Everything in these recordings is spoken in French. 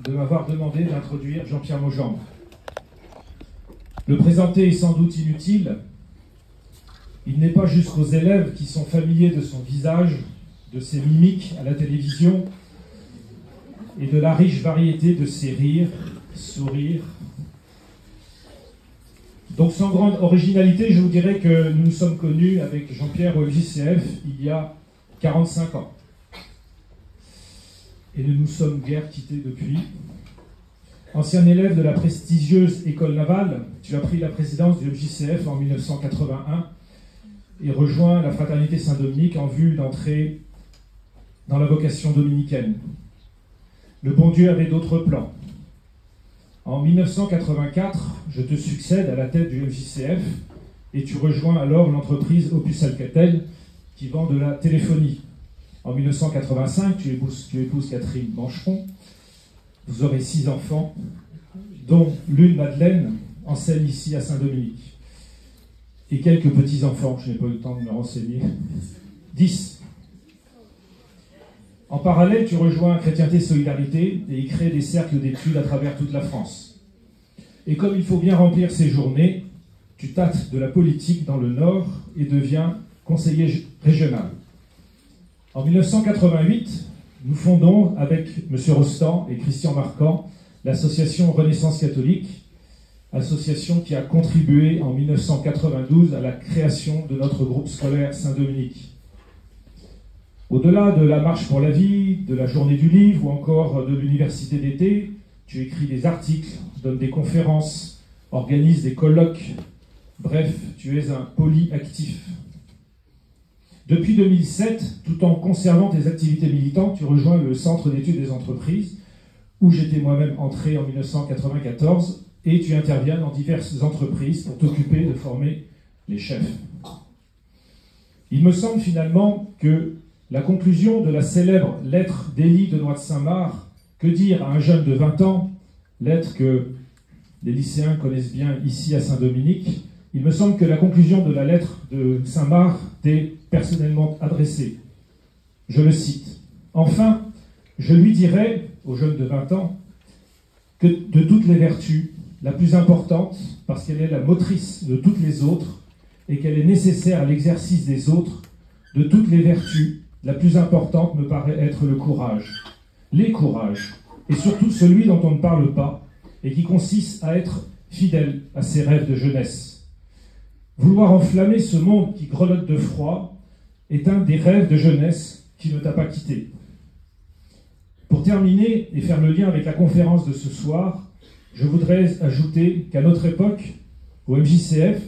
de m'avoir demandé d'introduire Jean-Pierre Maugendre. Le présenter est sans doute inutile. Il n'est pas jusqu'aux élèves qui sont familiers de son visage, de ses mimiques à la télévision et de la riche variété de ses rires, sourires. Donc sans grande originalité, je vous dirais que nous nous sommes connus avec Jean-Pierre au MJCF il y a 45 ans. Et nous nous sommes guère quittés depuis. Ancien élève de la prestigieuse école navale, tu as pris la présidence du MJCF en 1981 et rejoint la fraternité Saint-Dominique en vue d'entrer dans la vocation dominicaine. Le bon Dieu avait d'autres plans. En 1984, je te succède à la tête du MJCF et tu rejoins alors l'entreprise Opus Alcatel qui vend de la téléphonie. En 1985, tu épouses Catherine Mancheron. Vous aurez 6 enfants, dont l'une, Madeleine, enseigne ici à Saint-Dominique. Et quelques petits-enfants, je n'ai pas eu le temps de me renseigner. 10. En parallèle, tu rejoins Chrétienté Solidarité et y crées des cercles d'études à travers toute la France. Et comme il faut bien remplir ces journées, tu tâtes de la politique dans le Nord et deviens conseiller régional. En 1988, nous fondons avec M. Rostand et Christian Marquand l'association Renaissance catholique, association qui a contribué en 1992 à la création de notre groupe scolaire Saint-Dominique. Au-delà de la marche pour la vie, de la journée du livre ou encore de l'université d'été, tu écris des articles, donnes des conférences, organises des colloques. Bref, tu es un polyactif. Depuis 2007, tout en conservant tes activités militantes, tu rejoins le Centre d'études des entreprises, où j'étais moi-même entré en 1994, et tu interviens dans diverses entreprises pour t'occuper de former les chefs. Il me semble finalement que la conclusion de la célèbre lettre d'Élie de Noix de Saint-Marc, que dire à un jeune de 20 ans, lettre que les lycéens connaissent bien ici à Saint-Dominique, il me semble que la conclusion de la lettre de Saint-Marc t'est personnellement adressée. Je le cite. « Enfin, je lui dirai, au jeune de 20 ans, que de toutes les vertus, la plus importante, parce qu'elle est la motrice de toutes les autres, et qu'elle est nécessaire à l'exercice des autres, de toutes les vertus, la plus importante me paraît être le courage. Les courages, et surtout celui dont on ne parle pas, et qui consiste à être fidèle à ses rêves de jeunesse. Vouloir enflammer ce monde qui grelotte de froid est un des rêves de jeunesse qui ne t'a pas quitté. Pour terminer et faire le lien avec la conférence de ce soir, je voudrais ajouter qu'à notre époque, au MJCF,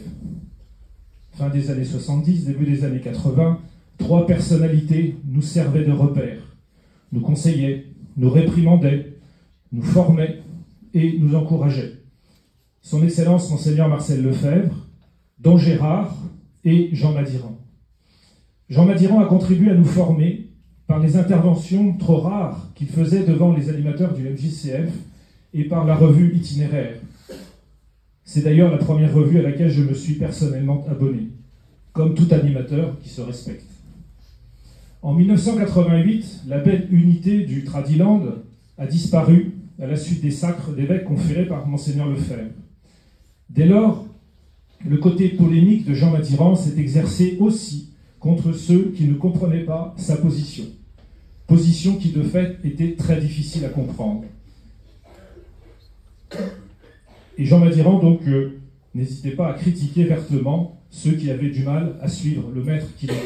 fin des années 70, début des années 80, 3 personnalités nous servaient de repères, nous conseillaient, nous réprimandaient, nous formaient et nous encourageaient. Son Excellence Monseigneur Marcel Lefebvre, Don Gérard et Jean Madiran. Jean Madiran a contribué à nous former par les interventions trop rares qu'il faisait devant les animateurs du MJCF et par la revue Itinéraire. C'est d'ailleurs la première revue à laquelle je me suis personnellement abonné, comme tout animateur qui se respecte. En 1988, la belle unité du Tradiland a disparu à la suite des sacres d'évêques conférés par Monseigneur Lefebvre. Dès lors, le côté polémique de Jean Madiran s'est exercé aussi contre ceux qui ne comprenaient pas sa position. Position qui, de fait, était très difficile à comprendre. Et Jean Madiran, donc, n'hésitait pas à critiquer vertement ceux qui avaient du mal à suivre le maître qu'il était.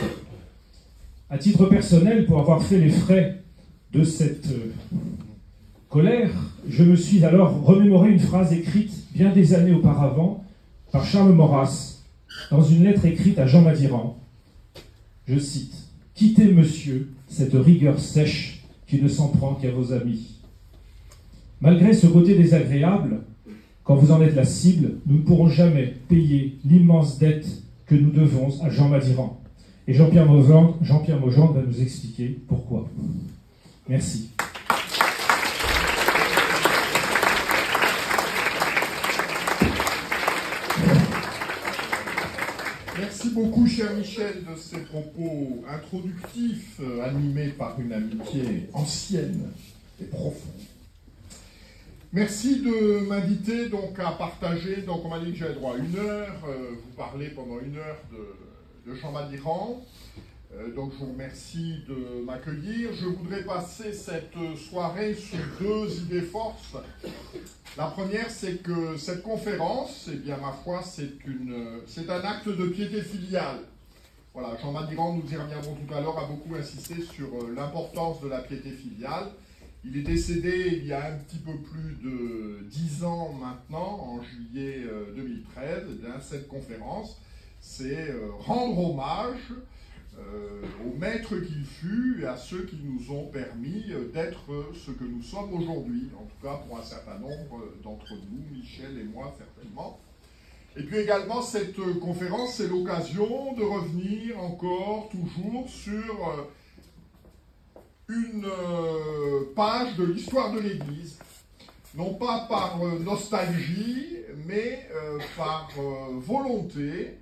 À titre personnel, pour avoir fait les frais de cette colère, je me suis alors remémoré une phrase écrite bien des années auparavant par Charles Maurras dans une lettre écrite à Jean Madiran. Je cite « Quittez, monsieur, cette rigueur sèche qui ne s'en prend qu'à vos amis. Malgré ce côté désagréable, quand vous en êtes la cible, nous ne pourrons jamais payer l'immense dette que nous devons à Jean Madiran. » Et Jean-Pierre Maugendre va nous expliquer pourquoi. Merci. Merci beaucoup, cher Michel, de ces propos introductifs, animés par une amitié ancienne et profonde. Merci de m'inviter donc à partager. Donc on m'a dit que j'avais droit à 1 heure. Vous parlez pendant 1 heure de Jean Madiran. Donc je vous remercie de m'accueillir. Je voudrais passer cette soirée sur 2 idées forces. La première, c'est que cette conférence, eh bien ma foi, c'est un acte de piété filiale. Voilà, Jean Madiran, nous y reviendrons tout à l'heure, a beaucoup insisté sur l'importance de la piété filiale. Il est décédé il y a un petit peu plus de 10 ans maintenant, en juillet 2013. Et bien, cette conférence, c'est rendre hommage au maître qu'il fut et à ceux qui nous ont permis d'être ce que nous sommes aujourd'hui, en tout cas pour un certain nombre d'entre nous, Michel et moi certainement. Et puis également, cette conférence, c'est l'occasion de revenir encore, toujours, sur une page de l'histoire de l'Église, non pas par nostalgie, mais par volonté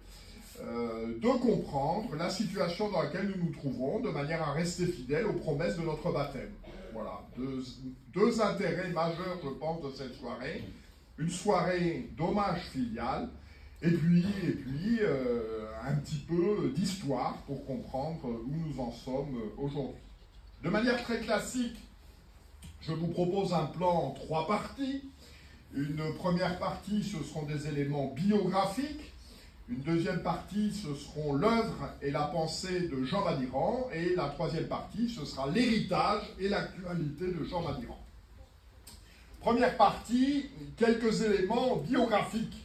de comprendre la situation dans laquelle nous nous trouvons, de manière à rester fidèles aux promesses de notre baptême. Voilà, deux intérêts majeurs, je pense, de cette soirée. Une soirée d'hommage filial, et puis un petit peu d'histoire pour comprendre où nous en sommes aujourd'hui. De manière très classique, je vous propose un plan en 3 parties. Une première partie, ce seront des éléments biographiques. Une deuxième partie, ce seront l'œuvre et la pensée de Jean Madiran. Et la troisième partie, ce sera l'héritage et l'actualité de Jean Madiran. Première partie, quelques éléments biographiques.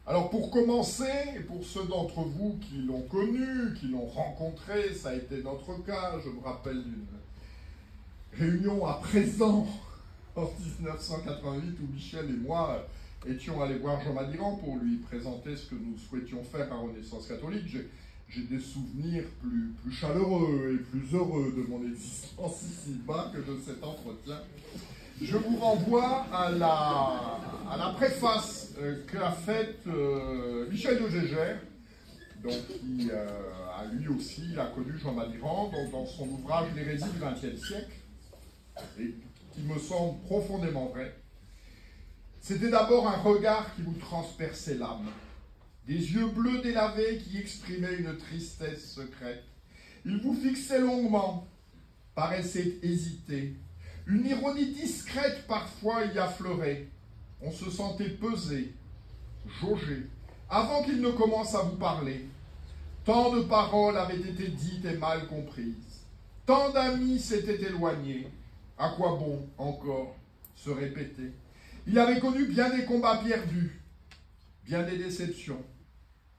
Alors pour commencer, pour ceux d'entre vous qui l'ont connu, qui l'ont rencontré, ça a été notre cas, je me rappelle d'une réunion à Présent en 1988 où Michel et moi étions allés voir Jean Madiran pour lui présenter ce que nous souhaitions faire à Renaissance catholique. J'ai des souvenirs plus chaleureux et plus heureux de mon existence ici-bas que de cet entretien. Je vous renvoie à la préface qu'a faite Michel de Gégère, donc, qui a lui aussi a connu Jean Madiran donc, dans son ouvrage L'hérésie du XXe siècle, et qui me semble profondément vrai. C'était d'abord un regard qui vous transperçait l'âme, des yeux bleus délavés qui exprimaient une tristesse secrète. Il vous fixait longuement, paraissait hésiter. Une ironie discrète parfois y affleurait. On se sentait pesé, jaugé, avant qu'il ne commence à vous parler. Tant de paroles avaient été dites et mal comprises. Tant d'amis s'étaient éloignés. À quoi bon, encore, se répéter? Il avait connu bien des combats perdus, bien des déceptions,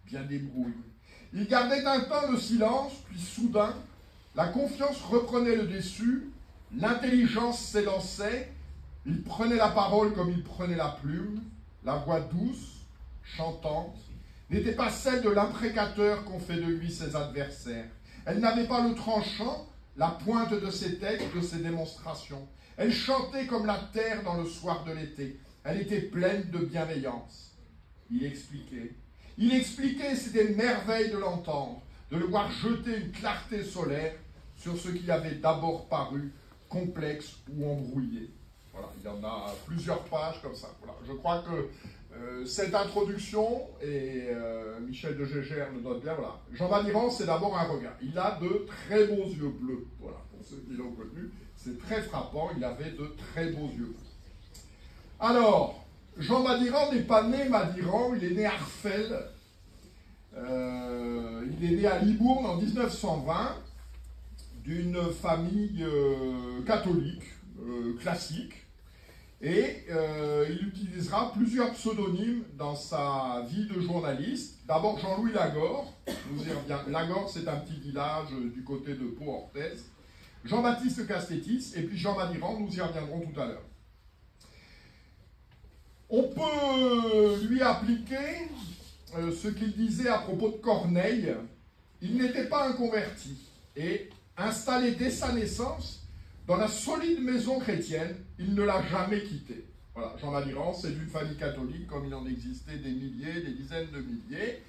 bien des brouilles. Il gardait un temps le silence, puis soudain, la confiance reprenait le dessus. L'intelligence s'élançait, il prenait la parole comme il prenait la plume, la voix douce, chantante, n'était pas celle de l'imprécateur qu'ont fait de lui ses adversaires. Elle n'avait pas le tranchant, la pointe de ses textes, de ses démonstrations. Elle chantait comme la terre dans le soir de l'été. Elle était pleine de bienveillance. Il expliquait, c'était une merveille de l'entendre, de le voir jeter une clarté solaire sur ce qui avait d'abord paru complexe ou embrouillé. Voilà, il y en a plusieurs pages comme ça. Voilà. Je crois que cette introduction, et Michel de Gégère le note bien, voilà. Jean Madiran, c'est d'abord un regard. Il a de très beaux yeux bleus. Voilà, pour ceux qui l'ont connu, c'est très frappant, il avait de très beaux yeux bleus. Alors, Jean Madiran n'est pas né Madiran, il est né à Arfel. Il est né à Libourne en 1920. D'une famille catholique, classique, et il utilisera plusieurs pseudonymes dans sa vie de journaliste. D'abord Jean-Louis Lagore, nous y reviendrons. Lagore, c'est un petit village du côté de Pau-Orthez. Jean-Baptiste Castétis, et puis Jean Madiran, nous y reviendrons tout à l'heure. On peut lui appliquer ce qu'il disait à propos de Corneille. Il n'était pas un converti, et installé dès sa naissance dans la solide maison chrétienne, il ne l'a jamais quittée. Voilà, Jean Madiran, c'est d'une famille catholique, comme il en existait des milliers, des dizaines de milliers,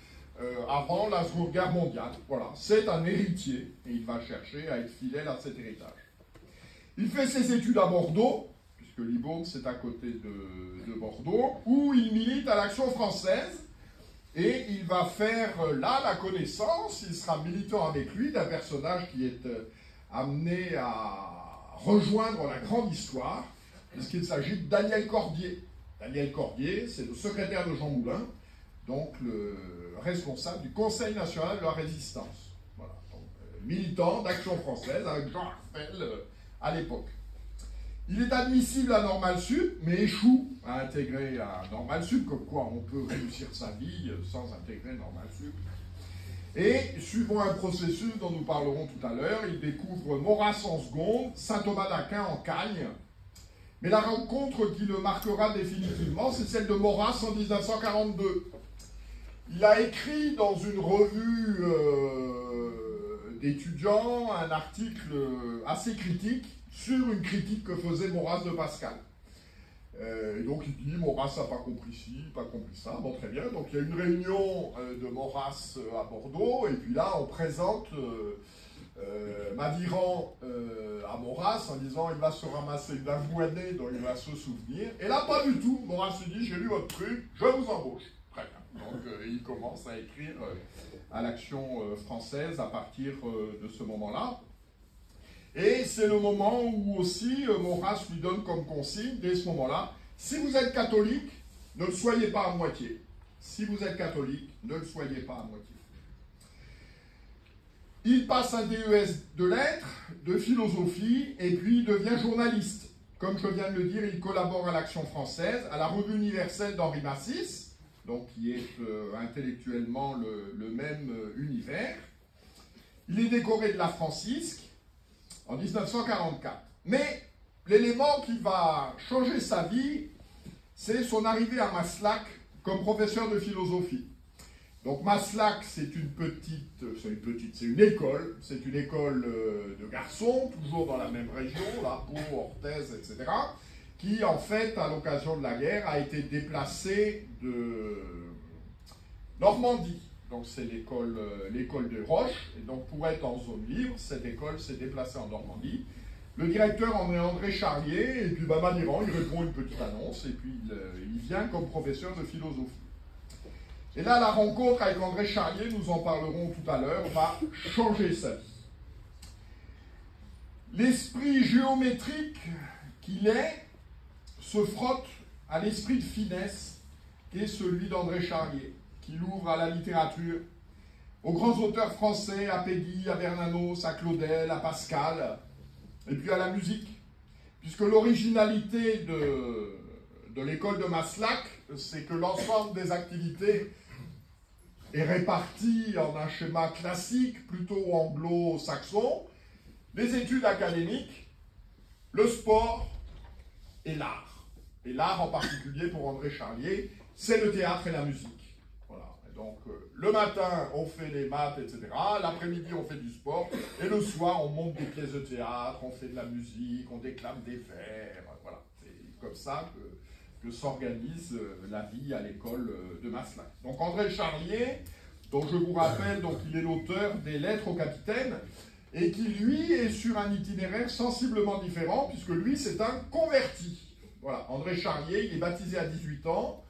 avant la Seconde Guerre mondiale. Voilà, c'est un héritier, et il va chercher à être fidèle à cet héritage. Il fait ses études à Bordeaux, puisque que Libourne, c'est à côté de Bordeaux, où il milite à l'Action française. Et il va faire là la connaissance, il sera militant avec lui, d'un personnage qui est amené à rejoindre la grande histoire, puisqu'il s'agit de Daniel Cordier. Daniel Cordier, c'est le secrétaire de Jean Moulin, donc le responsable du Conseil national de la résistance. Voilà, donc, militant d'Action française avec Jean Arfel à l'époque. Il est admissible à Normal Sup, mais échoue à intégrer à Normal Sup, comme quoi on peut réussir sa vie sans intégrer Normal Sup. Et, suivant un processus dont nous parlerons tout à l'heure, il découvre Maurras en seconde, Saint-Thomas d'Aquin en Cagne. Mais la rencontre qui le marquera définitivement, c'est celle de Maurras en 1942. Il a écrit dans une revue d'étudiants un article assez critique sur une critique que faisait Maurras de Pascal. Et donc il dit, Maurras n'a pas compris ci, pas compris ça, bon très bien. Donc il y a une réunion de Maurras à Bordeaux, et puis là on présente Madiran à Maurras en disant il va se ramasser une avoinée dont il va se souvenir. Et là pas du tout, Maurras lui dit, j'ai lu votre truc, je vous embauche. Très bien. Donc il commence à écrire à l'Action française à partir de ce moment-là. Et c'est le moment où aussi Maurras lui donne comme consigne, dès ce moment-là, si vous êtes catholique, ne le soyez pas à moitié. Si vous êtes catholique, ne le soyez pas à moitié. Il passe un DES de lettres, de philosophie, et puis il devient journaliste. Comme je viens de le dire, il collabore à l'Action française, à la Revue universelle d'Henri Massis, donc qui est intellectuellement le même univers. Il est décoré de la Francisque en 1944. Mais l'élément qui va changer sa vie, c'est son arrivée à Maslac comme professeur de philosophie. Donc Maslac, c'est une école de garçons, toujours dans la même région, là, Pau, Orthez, etc., qui en fait, à l'occasion de la guerre, a été déplacée de Normandie. Donc c'est l'école de Roche, et donc pour être en zone libre, cette école s'est déplacée en Normandie. Le directeur en est André Charlier, et puis Madiran, il répond une petite annonce, et puis il vient comme professeur de philosophie. Et là, la rencontre avec André Charlier, nous en parlerons tout à l'heure, va changer sa vie. L'esprit géométrique qu'il est se frotte à l'esprit de finesse qui est celui d'André Charlier, qui l'ouvre à la littérature, aux grands auteurs français, à Péguy, à Bernanos, à Claudel, à Pascal, et puis à la musique. Puisque l'originalité de l'école de Maslac, c'est que l'ensemble des activités est réparti en un schéma classique, plutôt anglo-saxon, les études académiques, le sport et l'art. Et l'art en particulier pour André Charlier, c'est le théâtre et la musique. Voilà. Et donc le matin, on fait les maths, etc. L'après-midi, on fait du sport. Et le soir, on monte des pièces de théâtre, on fait de la musique, on déclame des vers. Voilà. C'est comme ça que s'organise la vie à l'école de Maslac. Donc André Charlier, dont je vous rappelle, donc, il est l'auteur des Lettres au capitaine, et qui, lui, est sur un itinéraire sensiblement différent, puisque lui, c'est un converti. Voilà, André Charlier, il est baptisé à 18 ans,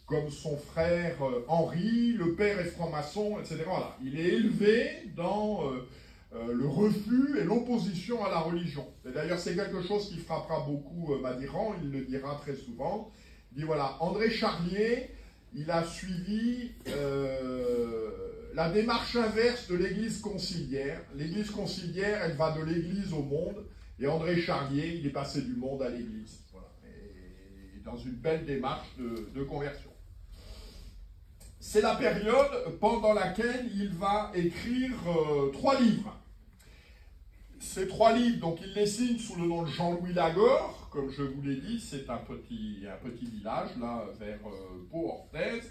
comme son frère Henri, le père est franc-maçon, etc. Voilà. Il est élevé dans le refus et l'opposition à la religion. Et d'ailleurs, c'est quelque chose qui frappera beaucoup Madiran, il le dira très souvent. Il dit, voilà, André Charlier, il a suivi la démarche inverse de l'Église conciliaire. L'Église conciliaire, elle va de l'Église au monde, et André Charlier, il est passé du monde à l'Église. Voilà. Et dans une belle démarche de conversion. C'est la période pendant laquelle il va écrire 3 livres. Ces 3 livres, donc il les signe sous le nom de Jean-Louis Lagore, comme je vous l'ai dit, c'est un petit village, là, vers Pau-Orthez.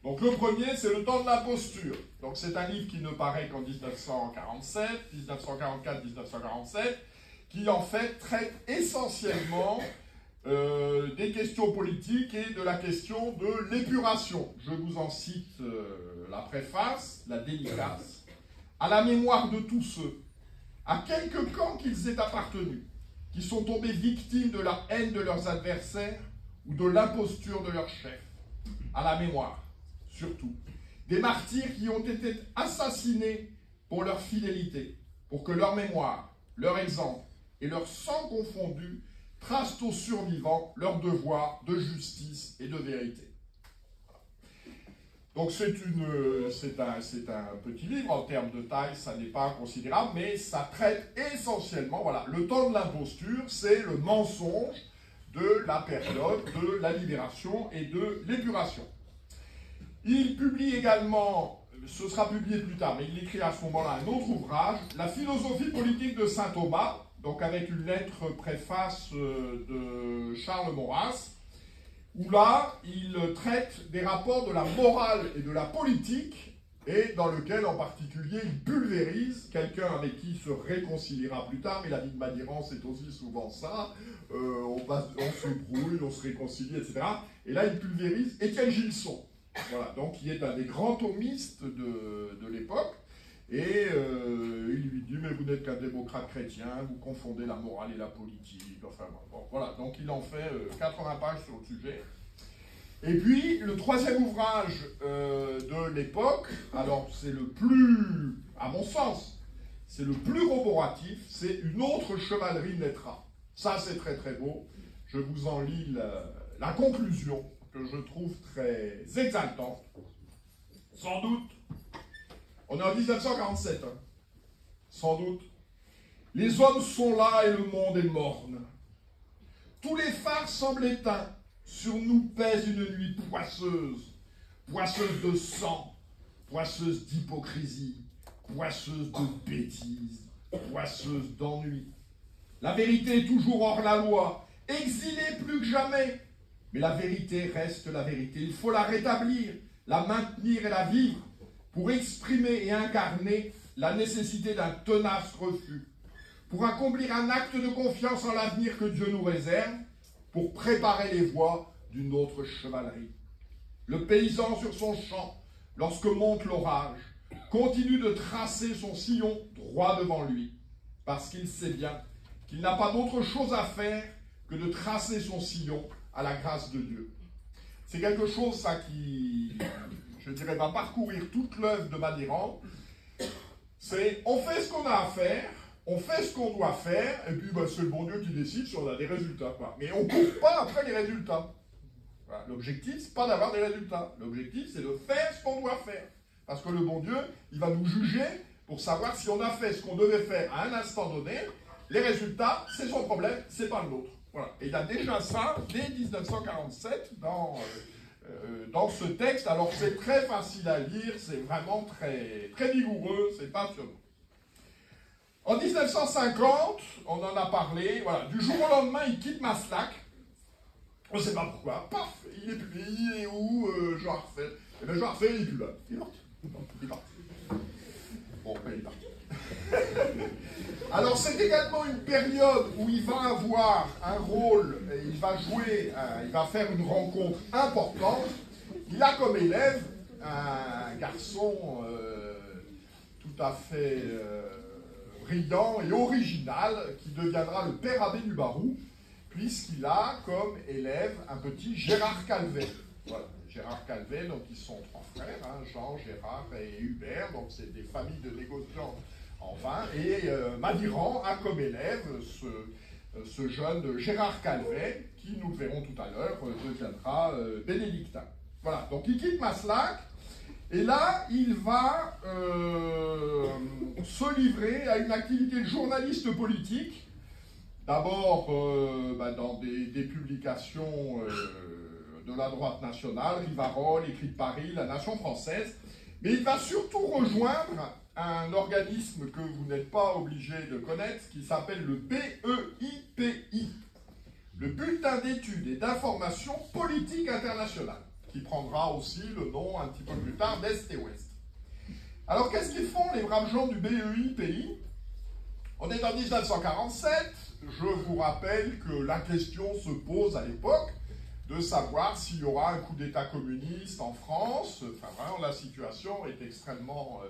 Donc le premier, c'est Le temps de l'imposture. Donc c'est un livre qui ne paraît qu'en 1947, 1944-1947, qui en fait traite essentiellement des questions politiques et de la question de l'épuration. Je vous en cite la préface, la dédicace. À la mémoire de tous ceux, à quelque camp qu'ils aient appartenu, qui sont tombés victimes de la haine de leurs adversaires ou de l'imposture de leurs chefs. À la mémoire, surtout. Des martyrs qui ont été assassinés pour leur fidélité, pour que leur mémoire, leur exemple et leur sang confondu tracent aux survivants leur devoir de justice et de vérité. Donc c'est un petit livre, en termes de taille, ça n'est pas considérable, mais ça traite essentiellement, voilà, le temps de l'imposture, c'est le mensonge de la période de la libération et de l'épuration. Il publie également, ce sera publié plus tard, mais il écrit à ce moment-là un autre ouvrage, La philosophie politique de saint Thomas, donc avec une lettre préface de Charles Maurras, où là, il traite des rapports de la morale et de la politique, et dans lequel, en particulier, il pulvérise quelqu'un avec qui il se réconciliera plus tard, mais la vie de Madiran, c'est aussi souvent ça, on se brouille, on se réconcilie, etc. Et là, il pulvérise Étienne Gilson, voilà, donc qui est un des grands thomistes de l'époque, et il lui dit, mais vous n'êtes qu'un démocrate chrétien, vous confondez la morale et la politique, enfin bon, voilà, donc il en fait 80 pages sur le sujet. Et puis, le troisième ouvrage de l'époque, alors c'est le plus, à mon sens, c'est le plus roboratif, c'est Une autre chevalerie naîtra. Ça c'est très très beau, je vous en lis la conclusion, que je trouve très exaltante, sans doute. On est en 1947, hein. Sans doute. Les hommes sont là et le monde est morne. Tous les phares semblent éteints. Sur nous pèse une nuit poisseuse, poisseuse de sang, poisseuse d'hypocrisie, poisseuse de bêtises, poisseuse d'ennui. La vérité est toujours hors la loi, exilée plus que jamais. Mais la vérité reste la vérité. Il faut la rétablir, la maintenir et la vivre, pour exprimer et incarner la nécessité d'un tenace refus, pour accomplir un acte de confiance en l'avenir que Dieu nous réserve, pour préparer les voies d'une autre chevalerie. Le paysan sur son champ, lorsque monte l'orage, continue de tracer son sillon droit devant lui, parce qu'il sait bien qu'il n'a pas d'autre chose à faire que de tracer son sillon à la grâce de Dieu. C'est quelque chose, ça, qui, je dirais, va parcourir toute l'œuvre de Madiran. C'est, on fait ce qu'on a à faire, on fait ce qu'on doit faire, et puis c'est le bon Dieu qui décide si on a des résultats, quoi. Mais on ne court pas après les résultats. Voilà. L'objectif, c'est pas d'avoir des résultats. L'objectif, c'est de faire ce qu'on doit faire. Parce que le bon Dieu, il va nous juger pour savoir si on a fait ce qu'on devait faire à un instant donné. Les résultats, c'est son problème, c'est pas le nôtre. Voilà. Et il y a déjà ça dès 1947 dans ce texte. Alors c'est très facile à lire, c'est vraiment très, très vigoureux, c'est passionnant. En 1950, on en a parlé, voilà, du jour au lendemain, il quitte Maslac. On ne sait pas pourquoi. Paf, il est plus, il est où, Jean Arfel? Eh bien, Jean Arfel, il n'est plus là. Il est parti. Il est parti. Bon, ben, il est parti. Alors, c'est également une période où il va avoir un rôle, il va jouer, il va faire une rencontre importante. Il a comme élève un garçon tout à fait brillant et original qui deviendra le père abbé du Barou, puisqu'il a comme élève un petit Gérard Calvet. Voilà, Gérard Calvet, donc ils sont trois frères, hein, Jean, Gérard et Hubert, donc c'est des familles de négociants en vin, et Madiran a comme élève ce jeune Gérard Calvet, qui, nous le verrons tout à l'heure, deviendra bénédictin. Voilà, donc il quitte Maslac, et là, il va se livrer à une activité de journaliste politique, d'abord dans des publications de la droite nationale, Rivarol, Écrit de Paris, La Nation française, mais il va surtout rejoindre un organisme que vous n'êtes pas obligé de connaître, qui s'appelle le BEIPI, le Bulletin d'études et d'information politique internationale, qui prendra aussi le nom un petit peu plus tard d'Est et Ouest. Alors qu'est-ce qu'ils font les braves gens du BEIPI? On est en 1947, je vous rappelle que la question se pose à l'époque de savoir s'il y aura un coup d'État communiste en France. Enfin vraiment la situation est extrêmement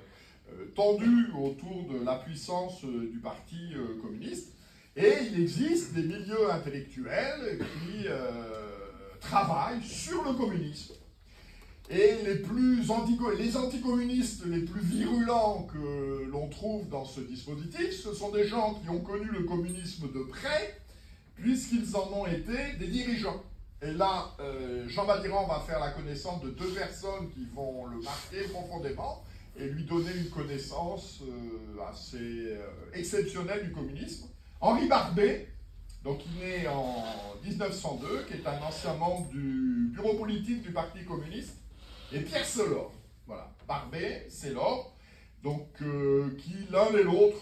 tendue autour de la puissance du parti communiste. Et il existe des milieux intellectuels qui travaillent sur le communisme. Et les anticommunistes les plus virulents que l'on trouve dans ce dispositif, ce sont des gens qui ont connu le communisme de près, puisqu'ils en ont été des dirigeants. Et là, Jean Madiran va faire la connaissance de deux personnes qui vont le marquer profondément et lui donner une connaissance assez exceptionnelle du communisme. Henri Barbet, donc il est né en 1902, qui est un ancien membre du bureau politique du Parti communiste, et Pierre Sellor. Voilà, Barbet, Sellor, donc qui l'un et l'autre.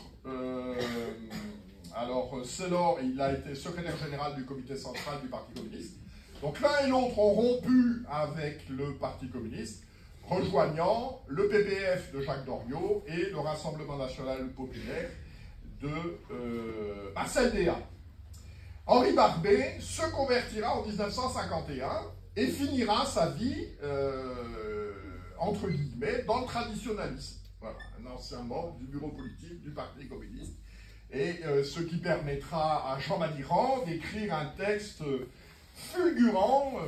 Alors, Sellor, il a été secrétaire général du comité central du Parti communiste. Donc l'un et l'autre ont rompu avec le Parti communiste, rejoignant le PPF de Jacques Doriot et le Rassemblement national populaire de Marcel Déat. Henri Barbet se convertira en 1951 et finira sa vie, entre guillemets, dans le traditionnalisme. Voilà, un ancien membre du bureau politique du Parti communiste. Et ce qui permettra à Jean Madiran d'écrire un texte fulgurant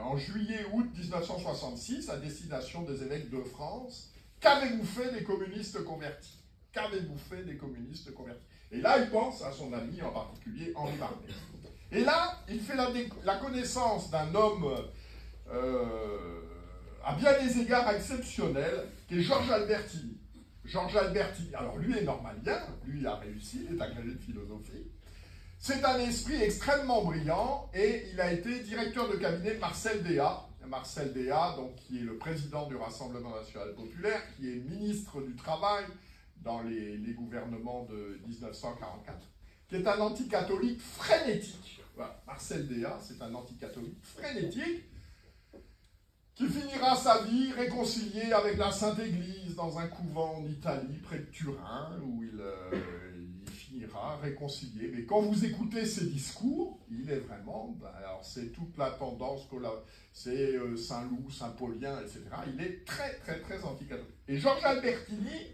en juillet-août 1966 à destination des évêques de France. Qu'avez-vous fait des communistes convertis? Qu'avez-vous fait des communistes convertis? Et là, il pense à son ami, en particulier Henri Barbet. Et là, il fait la connaissance d'un homme à bien des égards exceptionnel, qui est Georges Albertini. Georges Albertini, alors lui est normalien, lui il a réussi, il est agrégé de philosophie. C'est un esprit extrêmement brillant et il a été directeur de cabinet de Marcel Déat. Marcel Déat, donc, qui est le président du Rassemblement national populaire, qui est ministre du Travail dans les gouvernements de 1944, qui est un anticatholique frénétique. Voilà, Marcel Déat, c'est un anticatholique frénétique qui finira sa vie réconcilié avec la Sainte Église dans un couvent en Italie, près de Turin, où il finira réconcilié. Mais quand vous écoutez ses discours, il est vraiment... Alors c'est toute la tendance, c'est Saint-Loup, Saint-Paulien, etc. Il est très, très, très anticatholique. Et Georges Albertini,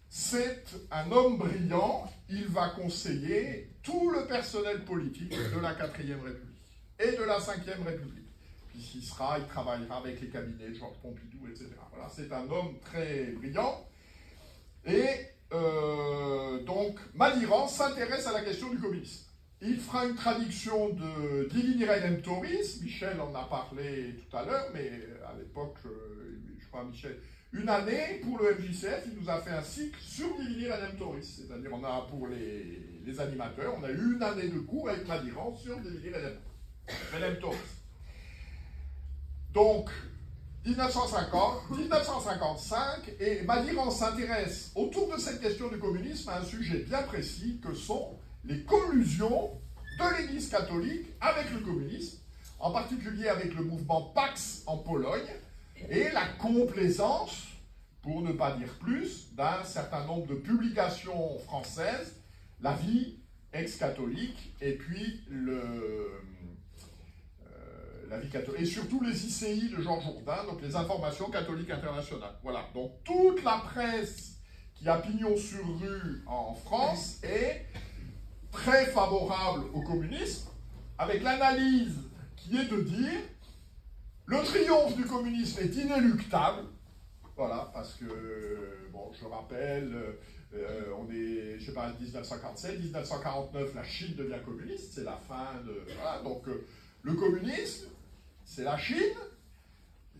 c'est un homme brillant. Il va conseiller tout le personnel politique de la 4e République et de la 5e République. Il travaillera avec les cabinets de Georges Pompidou, etc. Voilà, c'est un homme très brillant. Et donc, Madiran s'intéresse à la question du communisme. Il fera une traduction de Divini Reinem Toris. Michel en a parlé tout à l'heure, mais à l'époque, je crois, Michel, une année pour le MJCF, il nous a fait un cycle sur Divini Reinem Toris. C'est-à-dire, on a pour les animateurs, on a eu une année de cours avec Madiran sur Divini Reinem Toris. Donc, 1950, 1955, et Madiran s'intéresse autour de cette question du communisme à un sujet bien précis que sont les collusions de l'Église catholique avec le communisme, en particulier avec le mouvement Pax en Pologne, et la complaisance, pour ne pas dire plus, d'un certain nombre de publications françaises, la vie ex-catholique, et puis la vie catholique, et surtout les ICI de Georges Jourdain, donc les informations catholiques internationales. Voilà, donc toute la presse qui a pignon sur rue en France est très favorable au communisme, avec l'analyse qui est de dire le triomphe du communisme est inéluctable. Voilà, parce que, bon, je rappelle, on est, je sais pas, 1947, 1949, la Chine devient communiste, c'est la fin de... Voilà, donc le communisme, c'est la Chine,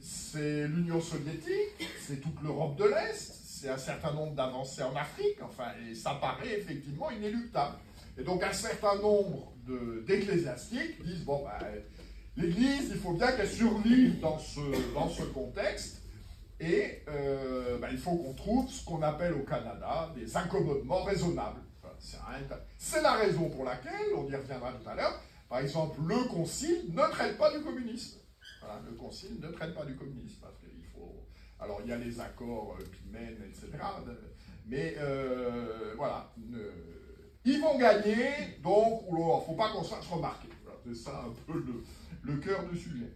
c'est l'Union soviétique, c'est toute l'Europe de l'Est, c'est un certain nombre d'avancées en Afrique, enfin, et ça paraît effectivement inéluctable. Et donc un certain nombre d'ecclésiastiques disent, bon, ben, l'Église, il faut bien qu'elle survive dans ce contexte, et il faut qu'on trouve ce qu'on appelle au Canada des accommodements raisonnables. C'est la raison pour laquelle, on y reviendra tout à l'heure, par exemple, le Concile ne traite pas du communisme. Voilà, le Concile ne traite pas du communisme, parce qu'il faut... Alors, il y a les accords Pimène, etc., mais voilà. Ils vont gagner, donc il ne faut pas qu'on se fasse remarquer. Voilà, c'est ça un peu le cœur du sujet.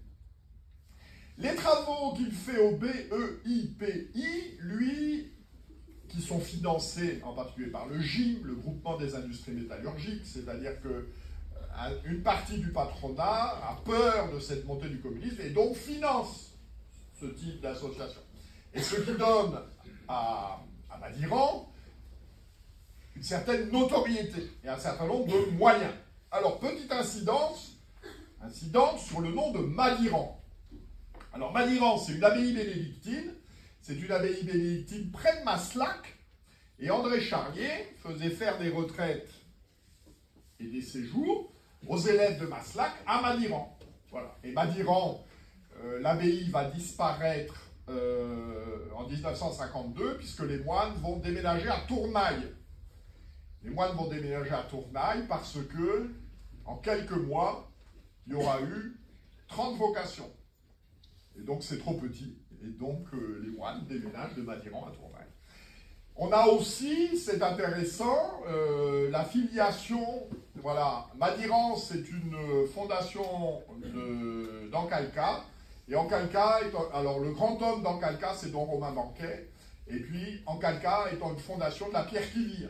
Les travaux qu'il fait au BEIPI, lui, qui sont financés en particulier par le GIM, le groupement des industries métallurgiques, c'est-à-dire que une partie du patronat a peur de cette montée du communisme et donc finance ce type d'association. Et ce qui donne à Madiran une certaine notoriété et un certain nombre de moyens. Alors, petite incidente sur le nom de Madiran. Alors, Madiran, c'est une abbaye bénédictine. C'est une abbaye bénédictine près de Maslac. Et André Charlier faisait faire des retraites et des séjours aux élèves de Maslac à Madiran. Voilà. Et Madiran, l'abbaye va disparaître en 1952, puisque les moines vont déménager à Tournaille. Les moines vont déménager à Tournaille parce que, en quelques mois, il y aura eu 30 vocations. Et donc, c'est trop petit. Et donc, les moines déménagent de Madiran à Tournaille. On a aussi, c'est intéressant, la filiation. Voilà, Madiran, c'est une fondation d'Ancalca. Et Ancalca, alors le grand homme d'Ancalca, c'est Don Romain Banquet. Et puis, Ancalca étant une fondation de la pierre qui vire.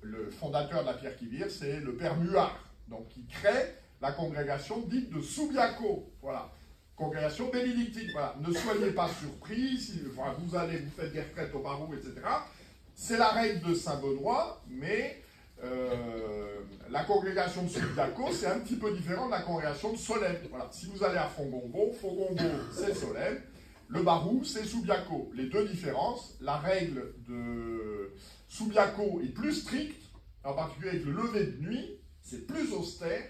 Le fondateur de la pierre qui vire, c'est le père Muard. Donc, qui crée la congrégation dite de Subiaco. Voilà. Congrégation bénédictine. Voilà. Ne soyez pas surpris, si vous allez, vous faites des retraites au barreau, etc. C'est la règle de Saint-Benoît, mais la congrégation de Subiaco, c'est un petit peu différent de la congrégation de Solesmes. Voilà. Si vous allez à Fongongo, c'est Solesmes. Le Barou, c'est Subiaco. Les deux différences, la règle de Subiaco est plus stricte, en particulier avec le lever de nuit, c'est plus austère.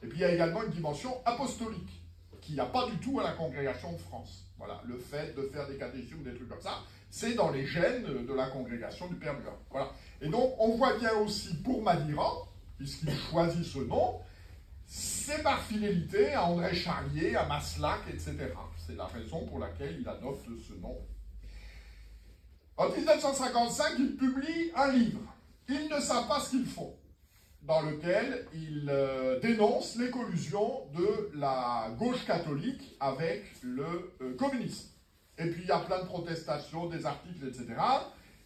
Et puis il y a également une dimension apostolique, qu'il n'y a pas du tout à la congrégation de France. Voilà, le fait de faire des catéchismes, des trucs comme ça, c'est dans les gènes de la congrégation du Père Muard. Voilà. Et donc, on voit bien aussi pour Madiran, puisqu'il choisit ce nom, c'est par fidélité à André Charlier, à Maslac, etc. C'est la raison pour laquelle il adopte ce nom. En 1955, il publie un livre, « Ils ne savent pas ce qu'ils font », dans lequel il dénonce les collusions de la gauche catholique avec le communisme. Et puis il y a plein de protestations, des articles, etc.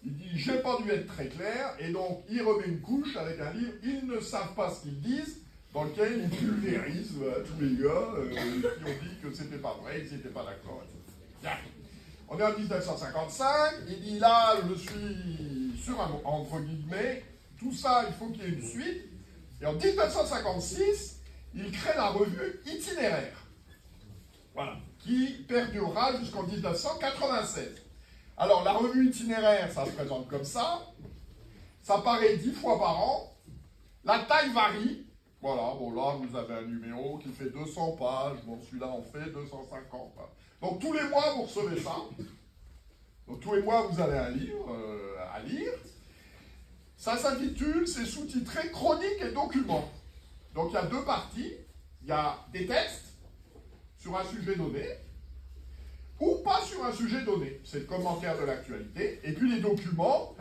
Il dit « j'ai pas dû être très clair », et donc il remet une couche avec un livre « Ils ne savent pas ce qu'ils disent », dans lequel il pulvérise tous les gars qui ont dit que c'était pas vrai, ils n'étaient pas d'accord, etc. On est en 1955, il dit là, je suis sur un, entre guillemets, tout ça, il faut qu'il y ait une suite. Et en 1956, il crée la revue Itinéraire, voilà, qui perdurera jusqu'en 1996. Alors, la revue Itinéraire, ça se présente comme ça paraît 10 fois par an, la taille varie. Voilà, bon là, vous avez un numéro qui fait 200 pages, bon celui-là en fait 250. Donc tous les mois, vous recevez ça. Donc tous les mois, vous avez un livre à lire. Ça s'intitule, c'est sous-titré « Chroniques et documents ». Donc il y a deux parties. Il y a des textes sur un sujet donné, ou pas sur un sujet donné. C'est le commentaire de l'actualité. Et puis les documents,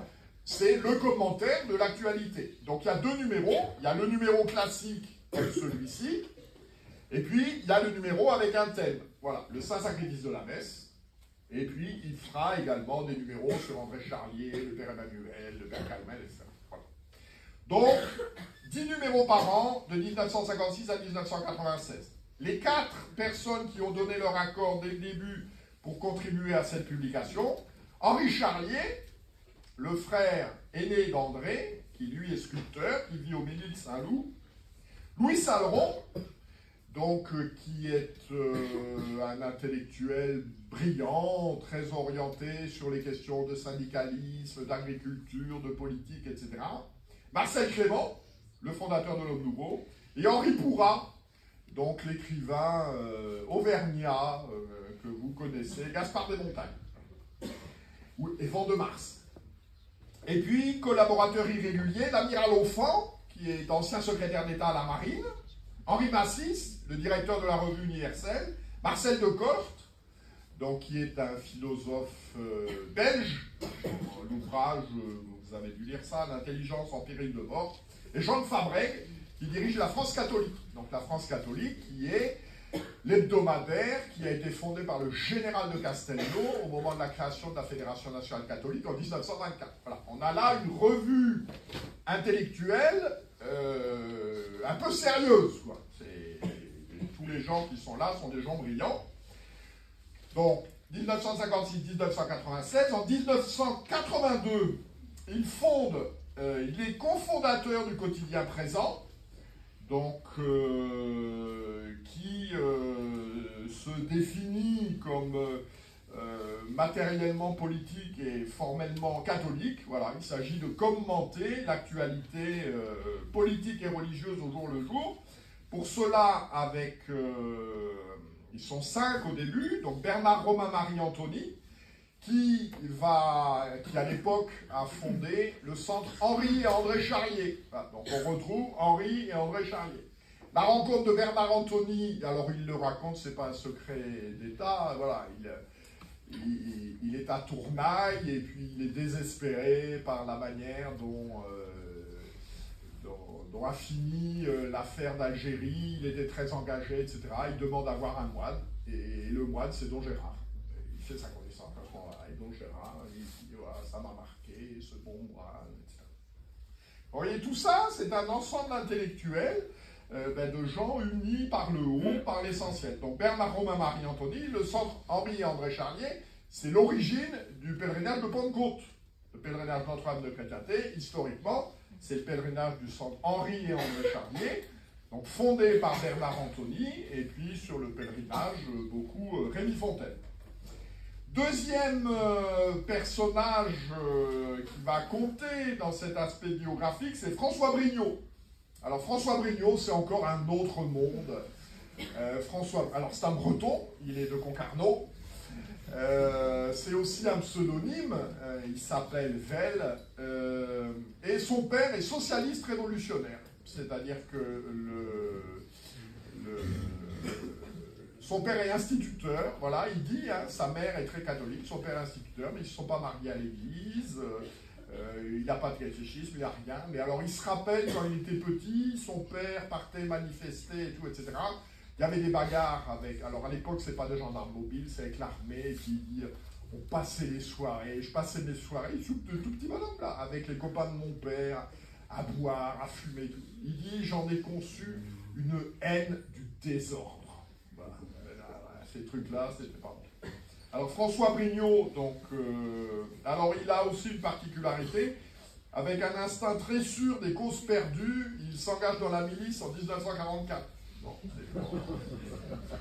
c'est le commentaire de l'actualité. Donc il y a deux numéros. Il y a le numéro classique, comme celui-ci, et puis il y a le numéro avec un thème. Voilà, le Saint-Sacrifice de la messe. Et puis il fera également des numéros sur André Charlier, le Père Emmanuel, le Père Calmel, etc. Voilà. Donc, 10 numéros par an, de 1956 à 1996. Les 4 personnes qui ont donné leur accord dès le début pour contribuer à cette publication, Henri Charlier, le frère aîné d'André, qui lui est sculpteur, qui vit au milieu de Saint-Loup. Louis Saleron, donc, qui est un intellectuel brillant, très orienté sur les questions de syndicalisme, d'agriculture, de politique, etc. Marcel Clément, le fondateur de l'Homme Nouveau. Et Henri Pourrat, donc l'écrivain auvergnat que vous connaissez, Gaspard des Montagnes, et Vent-de-Mars. Et puis, collaborateur irrégulier, l'amiral Offand, qui est ancien secrétaire d'État à la Marine, Henri Massis, le directeur de la revue universelle, Marcel Decoorte, donc, qui est un philosophe belge, l'ouvrage, vous avez dû lire ça, L'intelligence en péril de mort, et Jean de Fabrègue, qui dirige la France catholique. Donc la France catholique qui est l'hebdomadaire qui a été fondé par le général de Castelnau au moment de la création de la Fédération nationale catholique en 1924. Voilà. On a là une revue intellectuelle un peu sérieuse, quoi. Tous les gens qui sont là sont des gens brillants. Donc, 1956-1996, en 1982, il est cofondateur du quotidien Présent, donc qui se définit comme matériellement politique et formellement catholique. Voilà, il s'agit de commenter l'actualité politique et religieuse au jour le jour. Pour cela, ils sont 5 au début, donc Bernard Romain Marie Antony, qui à l'époque a fondé le centre Henri et André Charlier. Voilà, donc on retrouve Henri et André Charlier. La rencontre de Bernard Antony, alors il le raconte, c'est pas un secret d'État, voilà, il est à Tournaille et puis il est désespéré par la manière dont a fini l'affaire d'Algérie, il était très engagé, etc. Il demande à voir un moine, et le moine, c'est Don Gérard. Il fait sa connaissance à ce moment-là, et Don Gérard, il dit, voilà, ça m'a marqué, ce bon moine, etc. Vous voyez, tout ça, c'est un ensemble intellectuel de gens unis par le haut, par l'essentiel. Donc Bernard Romain Marie Antony, le centre Henri et André Charlier, c'est l'origine du pèlerinage de Pentecôte. Le pèlerinage Notre-Dame de Chrétienté, historiquement, c'est le pèlerinage du centre Henri et André Charlier, donc fondé par Bernard Antony, et puis sur le pèlerinage, beaucoup Rémy Fontaine. Deuxième personnage qui va compter dans cet aspect biographique, c'est François Brignot. Alors François Brignot, c'est encore un autre monde. Alors c'est un breton, il est de Concarneau. C'est aussi un pseudonyme, il s'appelle Vell, et son père est socialiste révolutionnaire. C'est-à-dire que son père est instituteur, voilà, il dit, hein, sa mère est très catholique, son père est instituteur, mais ils ne se sont pas mariés à l'église, il n'a pas de catéchisme, il n'a rien, mais alors il se rappelle quand il était petit, son père partait manifester et tout, etc. Il y avait des bagarres avec, alors à l'époque c'est pas des gendarmes mobiles, c'est avec l'armée, et puis il dit, on passait les soirées, je passais mes soirées, de tout petit bonhomme là, avec les copains de mon père, à boire, à fumer, tout. Il dit, j'en ai conçu une haine du désordre. Voilà. Ces trucs-là, c'était pas bon. Alors François Brignot, donc, alors il a aussi une particularité, avec un instinct très sûr des causes perdues, il s'engage dans la milice en 1944. Bon,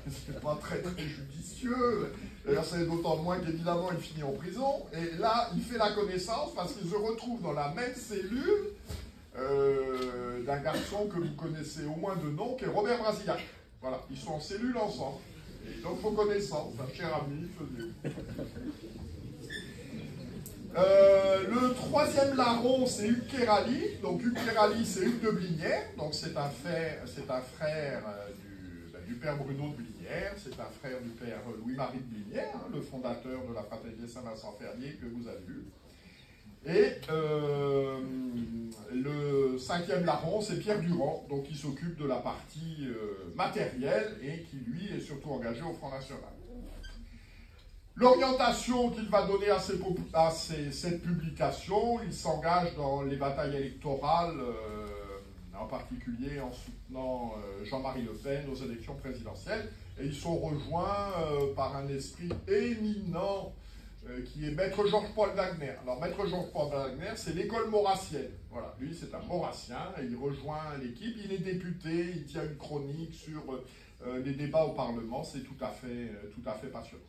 c'est pas très judicieux. D'ailleurs, c'est d'autant moins qu'évidemment, il finit en prison. Et là, il fait la connaissance parce qu'il se retrouve dans la même cellule d'un garçon que vous connaissez au moins de nom, qui est Robert Brasillac. Voilà, ils sont en cellule ensemble. Et donc, vos connaissances, un cher ami, faisait. Le troisième larron, c'est Hugues Kérali. Donc Hugues Kérali, c'est Hugues de Blinière. Donc c'est un frère du père Bruno de Blinière. C'est un frère du père Louis-Marie de Blinière, hein, le fondateur de la fraternité Saint-Vincent-Ferrier que vous avez vu. Et le cinquième larron, c'est Pierre Durand, donc qui s'occupe de la partie matérielle et qui, lui, est surtout engagé au Front National. L'orientation qu'il va donner à cette publication, il s'engage dans les batailles électorales, en particulier en soutenant Jean-Marie Le Pen aux élections présidentielles, et ils sont rejoints par un esprit éminent qui est Maître Georges-Paul Wagner. Alors Maître Georges-Paul Wagner, c'est l'école maurassienne. Voilà, lui c'est un maurassien, et il rejoint l'équipe, il est député, il tient une chronique sur les débats au Parlement, c'est tout à fait passionnant.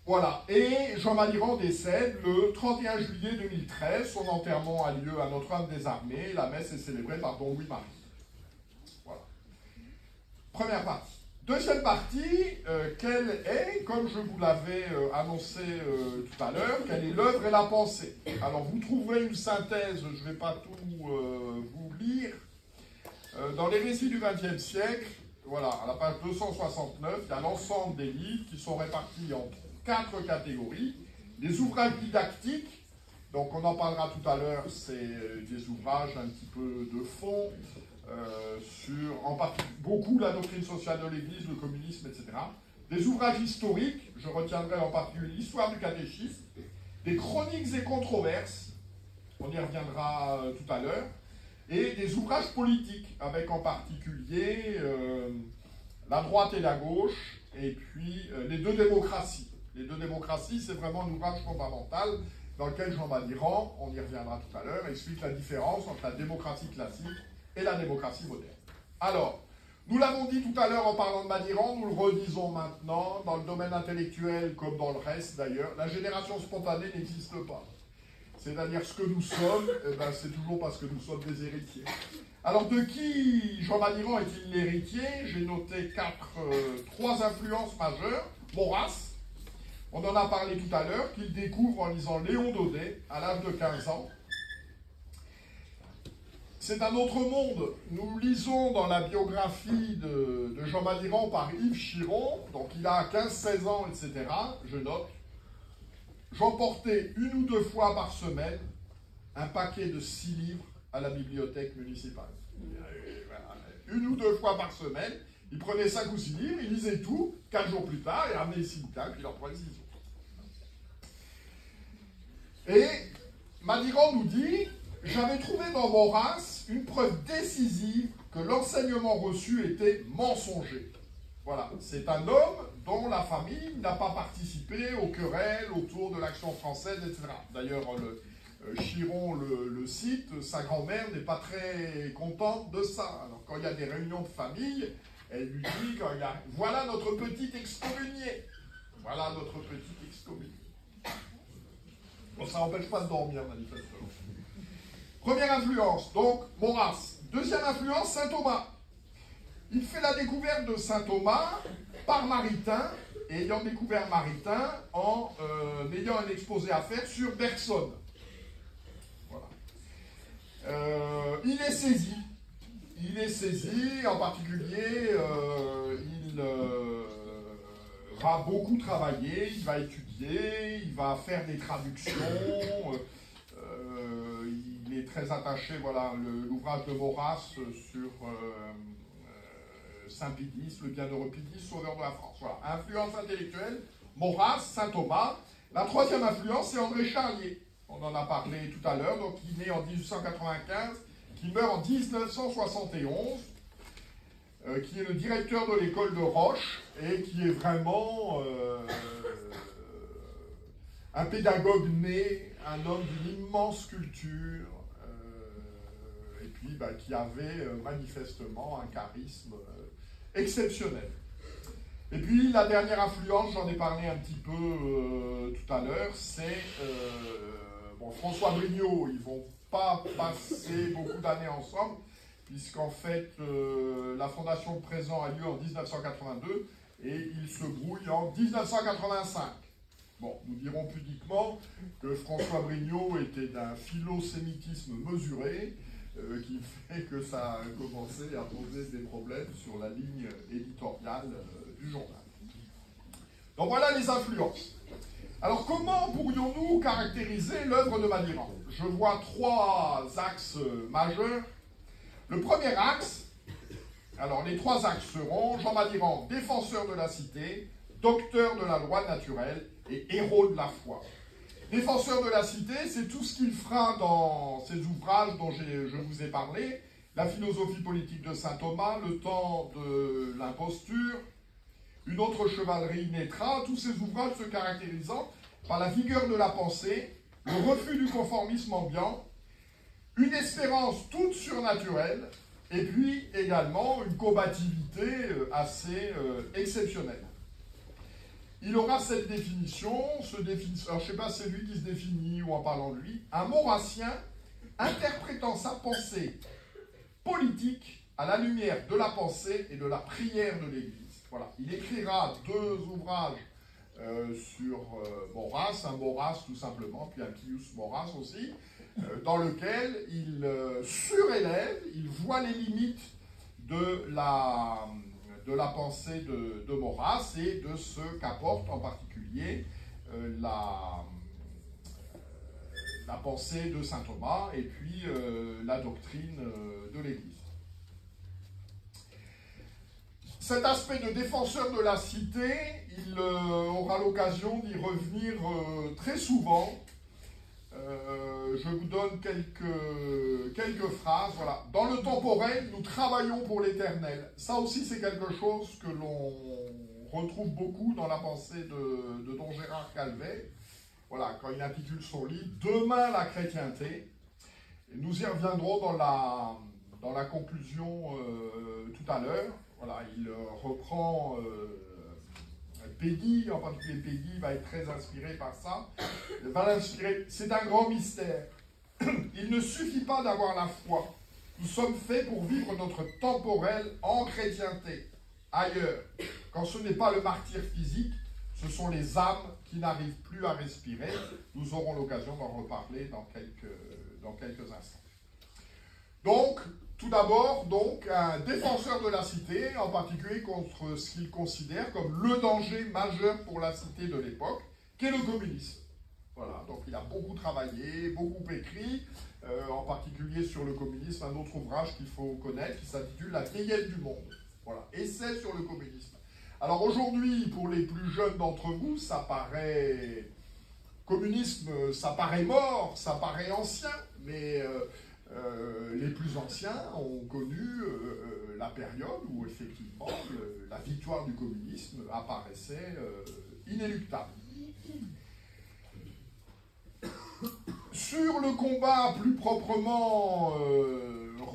Voilà, et Jean Malirand décède le 31 juillet 2013. Son enterrement a lieu à Notre-Dame des Armées. La messe est célébrée par Don Louis-Marie. Voilà. Première partie. Deuxième partie, quelle est, comme je vous l'avais annoncé tout à l'heure, quelle est l'œuvre et la pensée. Alors vous trouverez une synthèse, je ne vais pas tout vous lire. Dans les récits du XXe siècle, voilà, à la page 269, il y a l'ensemble des livres qui sont répartis en 4 catégories. Les ouvrages didactiques, donc on en parlera tout à l'heure, c'est des ouvrages un petit peu de fond, beaucoup la doctrine sociale de l'Église, le communisme, etc. Des ouvrages historiques, je retiendrai en particulier l'histoire du catéchisme, des chroniques et controverses, on y reviendra tout à l'heure, et des ouvrages politiques, avec en particulier La droite et la gauche, et puis Les deux démocraties. Les deux démocraties, c'est vraiment un ouvrage fondamental dans lequel Jean Madiran, on y reviendra tout à l'heure, explique la différence entre la démocratie classique et la démocratie moderne. Alors, nous l'avons dit tout à l'heure en parlant de Madiran, nous le redisons maintenant, dans le domaine intellectuel comme dans le reste d'ailleurs, la génération spontanée n'existe pas. C'est-à-dire ce que nous sommes, eh ben, c'est toujours parce que nous sommes des héritiers. Alors de qui Jean Madiran est-il l'héritier? J'ai noté trois influences majeures. Maurras, on en a parlé tout à l'heure, qu'il découvre en lisant Léon Daudet à l'âge de 15 ans. C'est un autre monde. Nous lisons dans la biographie de Jean Madiran par Yves Chiron, donc il a 15-16 ans, etc. Je note. J'emportais une ou deux fois par semaine un paquet de 6 livres à la bibliothèque municipale. Une ou deux fois par semaine, il prenait 5 ou 6 livres, il lisait tout, 4 jours plus tard, il ramenait les 6 bouquins, puis il en prenait 6 autres. Et Madiran nous dit, j'avais trouvé dans Maurras une preuve décisive que l'enseignement reçu était mensonger. Voilà, c'est un homme dont la famille n'a pas participé aux querelles autour de l'Action française, etc. D'ailleurs, Chiron le cite, sa grand-mère n'est pas très contente de ça. Alors, quand il y a des réunions de famille, elle lui dit, voilà notre petit excommunié. Voilà notre petit excommunié. Bon, ça n'empêche pas de dormir, manifestement. Première influence, donc, Maurras. Deuxième influence, saint Thomas. Il fait la découverte de saint Thomas par Maritain, et ayant découvert Maritain en ayant un exposé à faire sur Bergson. Voilà. Il est saisi. Il est saisi, en particulier, il va beaucoup travailler, il va étudier, il va faire des traductions, il est très attaché, voilà, l'ouvrage de Maurras sur Saint-Pédis, le bienheureux Pédis, sauveur de la France. Voilà, influence intellectuelle, Maurras, saint Thomas. La troisième influence, c'est André Charlier. On en a parlé tout à l'heure, donc il est né en 1895, qui meurt en 1971, qui est le directeur de l'école de Roche, et qui est vraiment un pédagogue né, un homme d'une immense culture, et puis qui avait manifestement un charisme exceptionnel. Et puis la dernière influence, j'en ai parlé un petit peu tout à l'heure, c'est François Brignot. Ils ne vont pas passer beaucoup d'années ensemble, puisqu'en fait la fondation de Présent a lieu en 1982 et ils se brouillent en 1985. Bon, nous dirons pudiquement que François Brignot était d'un philosémitisme mesuré, qui fait que ça a commencé à poser des problèmes sur la ligne éditoriale du journal. Donc voilà les influences. Alors comment pourrions-nous caractériser l'œuvre de Madiran? Je vois 3 axes majeurs. Le premier axe, alors les 3 axes seront Jean Madiran, défenseur de la cité, docteur de la loi naturelle et héros de la foi. Défenseur de la cité, c'est tout ce qu'il fera dans ces ouvrages dont je vous ai parlé, la philosophie politique de saint Thomas, le temps de l'imposture, une autre chevalerie naîtra, tous ces ouvrages se caractérisant par la vigueur de la pensée, le refus du conformisme ambiant, une espérance toute surnaturelle, et puis également une combativité assez exceptionnelle. Il aura cette définition, alors je ne sais pas si c'est lui qui se définit ou en parlant de lui, un maurassien interprétant sa pensée politique à la lumière de la pensée et de la prière de l'Église. Voilà. Il écrira 2 ouvrages sur Maurras, un Maurras tout simplement, puis un Pius Maurras aussi, dans lequel il surélève, il voit les limites de la pensée de Maurras et de ce qu'apporte en particulier la pensée de saint Thomas et puis la doctrine de l'Église. cet aspect de défenseur de la cité, il aura l'occasion d'y revenir très souvent. Je vous donne quelques phrases. Voilà. Dans le temporel, nous travaillons pour l'éternel. Ça aussi, c'est quelque chose que l'on retrouve beaucoup dans la pensée de don Gérard Calvet. Voilà, quand il intitule son livre « Demain la chrétienté ». Nous y reviendrons dans la conclusion tout à l'heure. Voilà, il reprend Peggy, en particulier Peggy va être très inspiré par ça. C'est un grand mystère. Il ne suffit pas d'avoir la foi. Nous sommes faits pour vivre notre temporel en chrétienté, ailleurs. Quand ce n'est pas le martyre physique, ce sont les âmes qui n'arrivent plus à respirer. Nous aurons l'occasion d'en reparler dans quelques instants. Donc, tout d'abord, un défenseur de la cité, en particulier contre ce qu'il considère comme le danger majeur pour la cité de l'époque, qu'est le communisme. Voilà, donc il a beaucoup travaillé, beaucoup écrit, en particulier sur le communisme, un autre ouvrage qu'il faut connaître, qui s'intitule « La vieillesse du monde ». Voilà, essai sur le communisme. Alors aujourd'hui, pour les plus jeunes d'entre vous, ça paraît... Communisme, ça paraît mort, ça paraît ancien, mais... les plus anciens ont connu la période où effectivement la victoire du communisme apparaissait inéluctable. Sur le combat plus proprement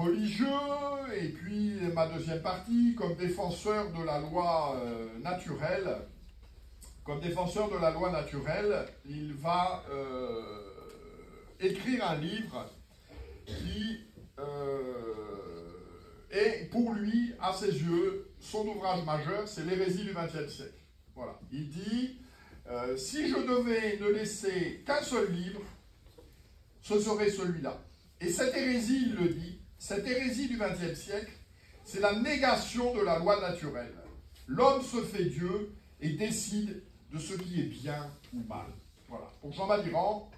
religieux, et puis ma deuxième partie, comme défenseur de la loi naturelle, il va écrire un livre qui est pour lui, à ses yeux, son ouvrage majeur, c'est l'hérésie du XXe siècle. Voilà. Il dit, si je devais ne laisser qu'un seul livre, ce serait celui-là. Et cette hérésie, il le dit, cette hérésie du XXe siècle, c'est la négation de la loi naturelle. L'homme se fait Dieu et décide de ce qui est bien ou mal. Voilà. Pour Jean Madiran,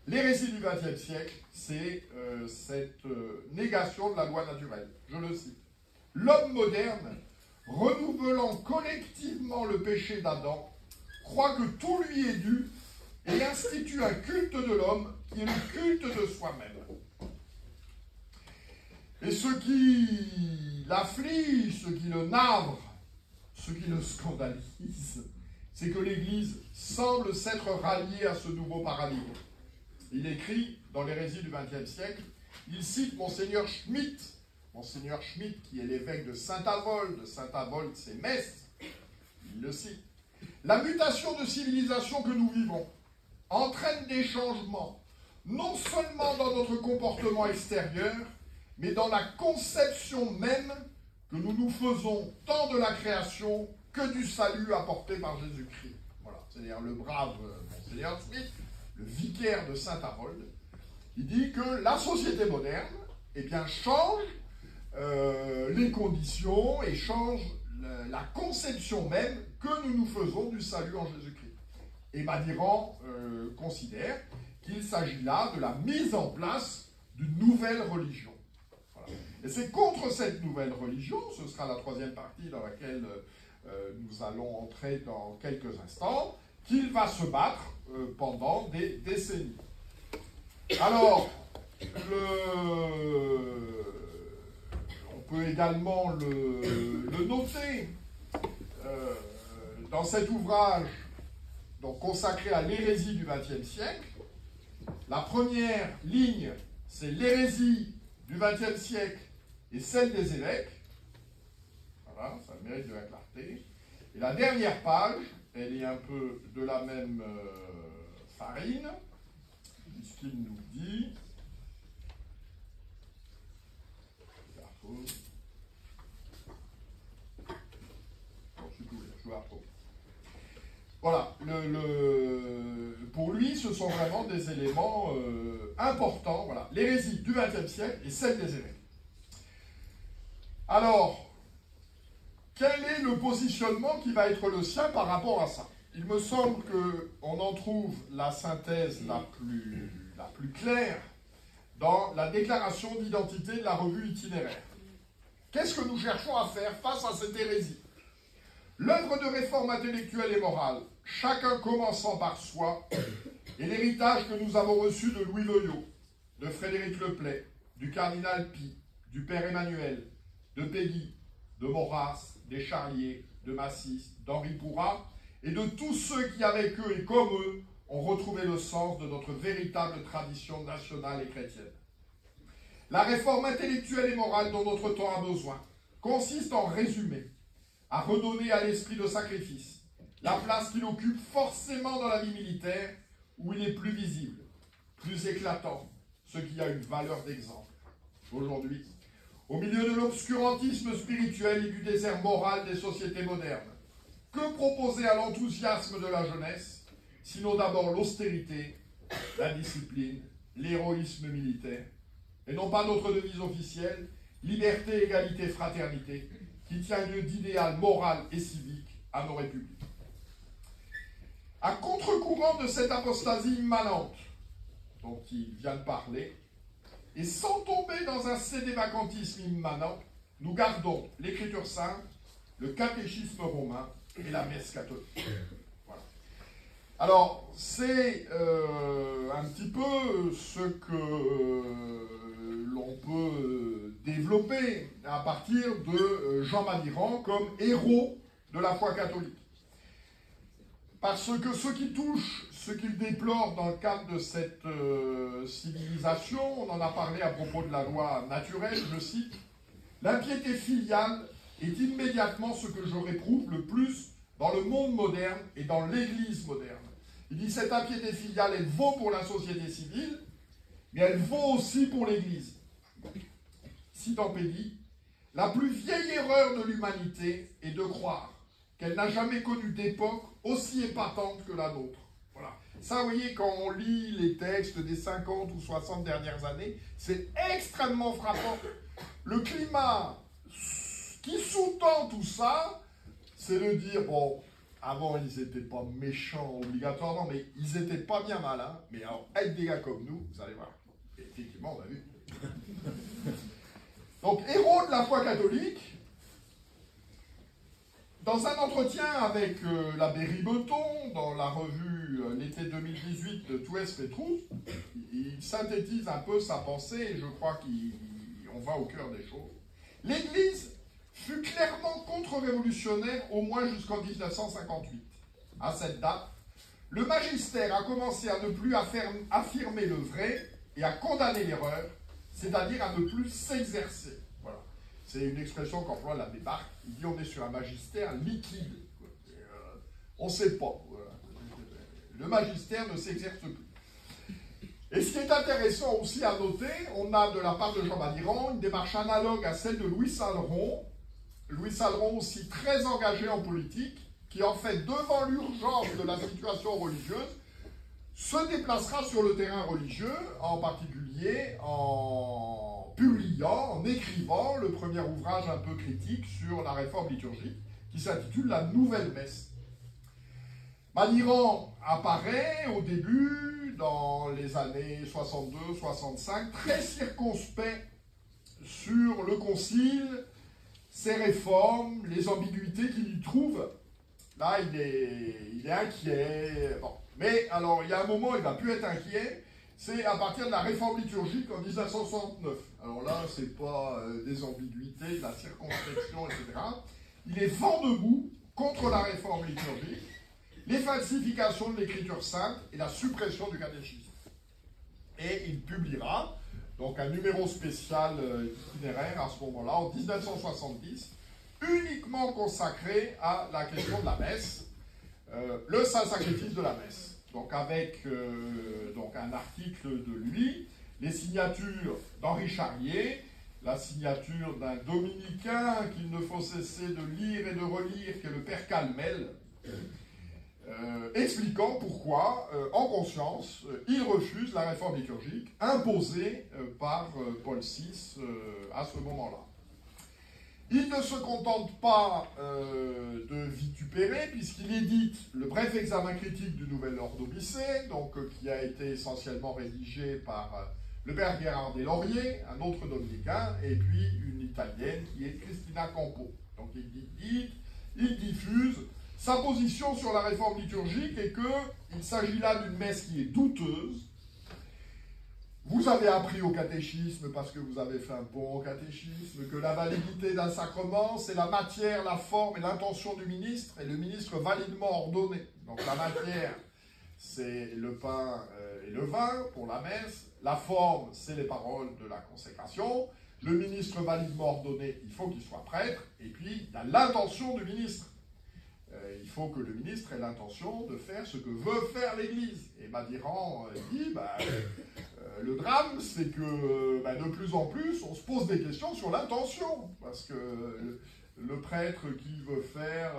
l'hérésie du XXe siècle, c'est cette négation de la loi naturelle. Je le cite. L'homme moderne, renouvelant collectivement le péché d'Adam, croit que tout lui est dû et institue un culte de l'homme qui est le culte de soi-même. Et ce qui l'afflige, ce qui le navre, ce qui le scandalise, c'est que l'Église semble s'être ralliée à ce nouveau paradigme. Il écrit dans l'hérésie du XXe siècle, il cite Monseigneur Schmitt qui est l'évêque de Saint-Avold c'est Metz, il le cite. La mutation de civilisation que nous vivons entraîne des changements, non seulement dans notre comportement extérieur, mais dans la conception même que nous nous faisons tant de la création que du salut apporté par Jésus-Christ. Voilà, c'est-à-dire le brave Monseigneur Schmitt, le vicaire de Saint-Avold, il dit que la société moderne, eh bien, change les conditions et change la conception même que nous nous faisons du salut en Jésus-Christ. Et Madiran considère qu'il s'agit là de la mise en place d'une nouvelle religion. Voilà. Et c'est contre cette nouvelle religion, ce sera la troisième partie dans laquelle nous allons entrer dans quelques instants, qu'il va se battre pendant des décennies. Alors, on peut également le noter dans cet ouvrage donc, consacré à l'hérésie du XXe siècle. La première ligne, c'est l'hérésie du XXe siècle et celle des évêques. Voilà, ça mérite de la clarté. Et la dernière page, elle est un peu de la même farine, puisqu'il nous dit... Voilà, pour lui, ce sont vraiment des éléments importants. Voilà, l'hérésie du XXe siècle et celle des évêques. Alors, quel est le positionnement qui va être le sien par rapport à ça? Il me semble qu'on en trouve la synthèse la plus claire dans la déclaration d'identité de la revue itinéraire. Qu'est-ce que nous cherchons à faire face à cette hérésie? L'œuvre de réforme intellectuelle et morale, chacun commençant par soi, est l'héritage que nous avons reçu de Louis Veuillot, de Frédéric Leplay, du cardinal Pie, du père Emmanuel, de Péguy, de Maurras, des Charlier, de Massis, d'Henri Pourrat, et de tous ceux qui, avec eux et comme eux, ont retrouvé le sens de notre véritable tradition nationale et chrétienne. La réforme intellectuelle et morale dont notre temps a besoin consiste en résumé à redonner à l'esprit de sacrifice la place qu'il occupe forcément dans la vie militaire, où il est plus visible, plus éclatant, ce qui a une valeur d'exemple. Aujourd'hui, au milieu de l'obscurantisme spirituel et du désert moral des sociétés modernes, que proposer à l'enthousiasme de la jeunesse, sinon d'abord l'austérité, la discipline, l'héroïsme militaire, et non pas notre devise officielle, liberté, égalité, fraternité, qui tient lieu d'idéal moral et civique à nos républiques. À contre-courant de cette apostasie immanente dont il vient de parler, et sans tomber dans un sédévacantisme immanent, nous gardons l'écriture sainte, le catéchisme romain et la messe catholique. Voilà. Alors, c'est un petit peu ce que l'on peut développer à partir de Jean Madiran comme héros de la foi catholique. Parce que ce qui touche, ce qu'il déplore dans le cadre de cette civilisation, on en a parlé à propos de la loi naturelle, je cite, « L'impiété filiale est immédiatement ce que je réprouve le plus dans le monde moderne et dans l'Église moderne. » Il dit « Cette impiété filiale, elle vaut pour la société civile, mais elle vaut aussi pour l'Église. » Citant Péguy, « La plus vieille erreur de l'humanité est de croire qu'elle n'a jamais connu d'époque aussi épatante que la nôtre. » Voilà. Ça, vous voyez, quand on lit les textes des 50 ou 60 dernières années, c'est extrêmement frappant. Le climat qui sous-tend tout ça, c'est de dire, bon, avant, ils n'étaient pas méchants obligatoirement, mais ils n'étaient pas bien malins. Mais alors, être des gars comme nous, vous allez voir. Et effectivement, on a vu. Donc, héros de la foi catholique, dans un entretien avec l'abbé Ribeton, dans la revue l'été 2018 de Touès Petrus, il synthétise un peu sa pensée et je crois qu'on va au cœur des choses. L'Église fut clairement contre-révolutionnaire au moins jusqu'en 1958. À cette date, le magistère a commencé à ne plus affirmer le vrai et à condamner l'erreur, c'est-à-dire à ne plus s'exercer. Voilà. C'est une expression qu'emploie l'abbé Barthes. Il dit on est sur un magistère liquide. On ne sait pas. Le magistère ne s'exerce plus. Et ce qui est intéressant aussi à noter, on a de la part de Jean Madiran une démarche analogue à celle de Louis Saleron. Louis Saleron aussi très engagé en politique, qui en fait, devant l'urgence de la situation religieuse, se déplacera sur le terrain religieux, en particulier en publiant, en écrivant le premier ouvrage un peu critique sur la réforme liturgique, qui s'intitule « La Nouvelle Messe ». Madiran apparaît au début, dans les années 62-65, très circonspect sur le Concile, ses réformes, les ambiguïtés qu'il y trouve. Là, il est inquiet. Bon. Mais alors, il y a un moment où il ne va plus être inquiet, c'est à partir de la réforme liturgique en 1969. Alors là, ce n'est pas des ambiguïtés, de la circonspection, etc. Il est vent debout contre la réforme liturgique, les falsifications de l'écriture sainte et la suppression du catéchisme. Et il publiera donc un numéro spécial itinéraire à ce moment-là, en 1970, uniquement consacré à la question de la messe, le Saint-Sacrifice de la messe. Donc avec donc un article de lui, les signatures d'Henri Charlier, la signature d'un dominicain qu'il ne faut cesser de lire et de relire, qui est le père Calmel, expliquant pourquoi, en conscience, il refuse la réforme liturgique imposée par Paul VI à ce moment-là. Il ne se contente pas de vitupérer, puisqu'il édite le bref examen critique du Nouvel Ordobicé, donc qui a été essentiellement rédigé par le père Gérard Deslauriers, un autre dominicain, et puis une italienne qui est Cristina Campo. Donc il dit il diffuse sa position sur la réforme liturgique et qu'il s'agit là d'une messe qui est douteuse. Vous avez appris au catéchisme, parce que vous avez fait un bon catéchisme, que la validité d'un sacrement, c'est la matière, la forme et l'intention du ministre, et le ministre validement ordonné. Donc la matière, c'est le pain et le vin pour la messe. La forme, c'est les paroles de la consécration. Le ministre validement ordonné, il faut qu'il soit prêtre. Et puis, il y a l'intention du ministre. Il faut que le ministre ait l'intention de faire ce que veut faire l'Église. Et Madiran dit, le drame, c'est que de plus en plus, on se pose des questions sur l'intention. Parce que le prêtre qui veut faire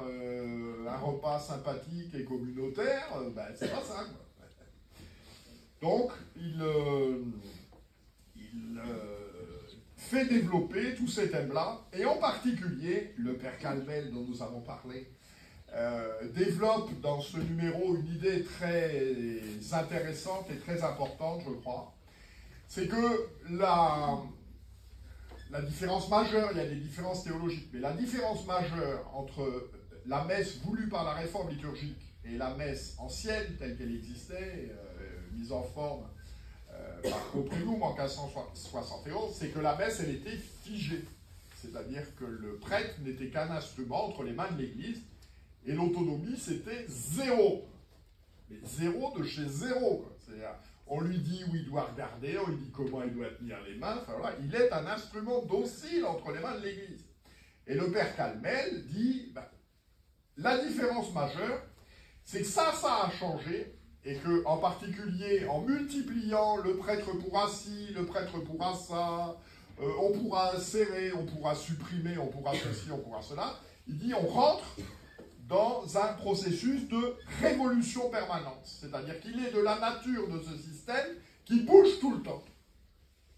un repas sympathique et communautaire, c'est pas ça, quoi. Donc, il fait développer tous ces thèmes-là, et en particulier, le père Calmel dont nous avons parlé, développe dans ce numéro une idée très intéressante et très importante, je crois. C'est que la différence majeure, il y a des différences théologiques, mais la différence majeure entre la messe voulue par la réforme liturgique et la messe ancienne, telle qu'elle existait, mise en forme par Coprinum en 1571, c'est que la messe, elle était figée. C'est-à-dire que le prêtre n'était qu'un instrument entre les mains de l'Église, et l'autonomie, c'était zéro. Mais zéro de chez zéro. C'est-à-dire, on lui dit où il doit regarder, on lui dit comment il doit tenir les mains, enfin voilà, il est un instrument docile entre les mains de l'Église. Et le père Calmel dit, la différence majeure, c'est que ça a changé, et que, en particulier, en multipliant le prêtre pourra ci, le prêtre pourra ça, on pourra serrer, on pourra supprimer, on pourra ceci, on pourra cela, il dit, on rentre dans un processus de révolution permanente. C'est-à-dire qu'il est de la nature de ce système qui bouge tout le temps.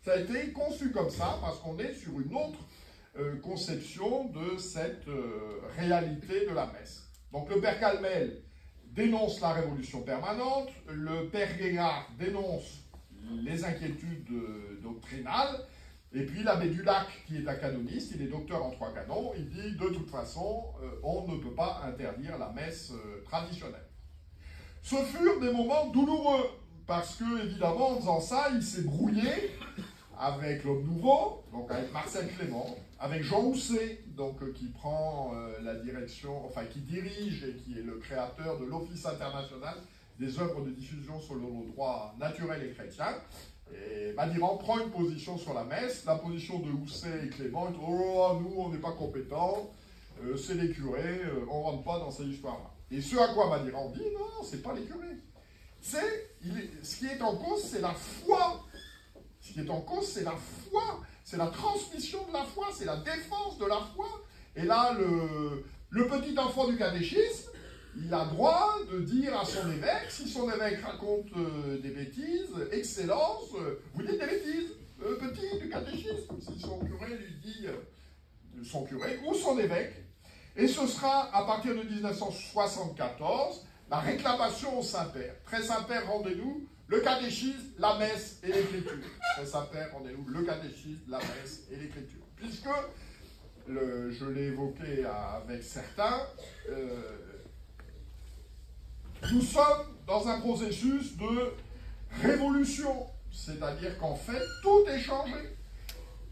Ça a été conçu comme ça, parce qu'on est sur une autre conception de cette réalité de la messe. Donc le père Calmel dénonce la révolution permanente, le père Guéard dénonce les inquiétudes doctrinales, et puis l'abbé Dulac, qui est un canoniste, il est docteur en 3 canons, il dit de toute façon, on ne peut pas interdire la messe traditionnelle. Ce furent des moments douloureux, parce que évidemment en faisant ça, il s'est brouillé avec l'homme nouveau, donc avec Marcel Clément, avec Jean Housset, donc qui prend la direction, enfin qui dirige et qui est le créateur de l'Office international des œuvres de diffusion sur le droit naturel et chrétien. Et Madiran prend une position sur la messe, la position de Housset et Clément, oh, nous on n'est pas compétents, c'est les curés, on ne rentre pas dans ces histoires-là. Et ce à quoi Madiran dit, non, c'est pas les curés. Ce qui est en cause, c'est la foi. Ce qui est en cause, c'est la foi, c'est la transmission de la foi, c'est la défense de la foi. Et là, le petit enfant du catéchisme, il a droit de dire à son évêque, si son évêque raconte des bêtises, Excellence, vous dites des bêtises, petit du catéchisme, si son curé lui dit, son curé ou son évêque, et ce sera à partir de 1974, la réclamation au Saint-Père. Très Saint-Père, rendez-nous le catéchisme, la messe et l'écriture. Très Saint-Père, rendez-nous le catéchisme, la messe et l'écriture. Puisque, je l'ai évoqué avec certains, nous sommes dans un processus de révolution, c'est-à-dire qu'en fait, tout est changé.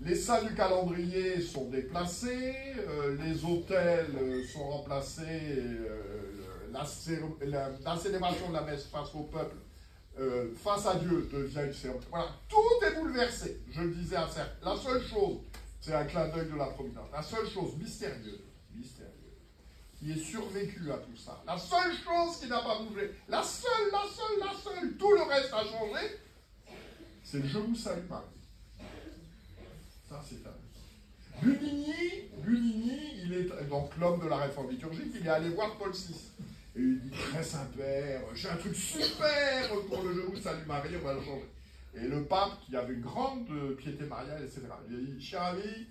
Les salles du calendrier sont déplacées, les autels sont remplacés, la célébration de la messe face au peuple, face à Dieu, devient une cérémonie. Voilà, tout est bouleversé. Je le disais à certains. La seule chose, c'est un clin d'œil de la Providence, la seule chose mystérieuse, qui est survécu à tout ça. La seule chose qui n'a pas bougé, la seule, tout le reste a changé, c'est le « Je vous salue Marie ». Ça, c'est un... Bunigny, il est donc l'homme de la réforme liturgique, il est allé voir Paul VI. Et il dit, très Saint-Père, j'ai un truc super pour le « Je vous salue Marie », on va le changer. Et le pape, qui avait une grande piété mariale, etc., il a dit, cher ami,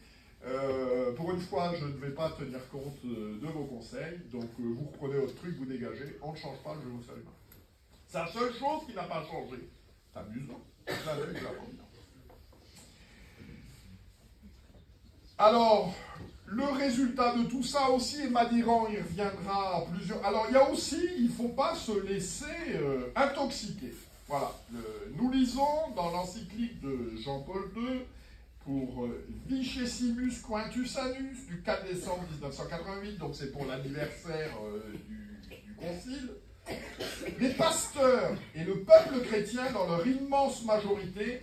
pour une fois, je ne vais pas tenir compte de vos conseils, donc vous reprenez votre truc, vous dégagez, on ne change pas, je vous salue. C'est la seule chose qui n'a pas changé. C'est amusant. C'est la vue de la Providence. Alors, le résultat de tout ça aussi, et Madiran y reviendra à plusieurs... Alors il y a aussi, il ne faut pas se laisser intoxiquer. Voilà, nous lisons dans l'encyclique de Jean-Paul II, pour Vicessimus Quintus Annus, du 4 décembre 1988, donc c'est pour l'anniversaire du concile. Les pasteurs et le peuple chrétien, dans leur immense majorité,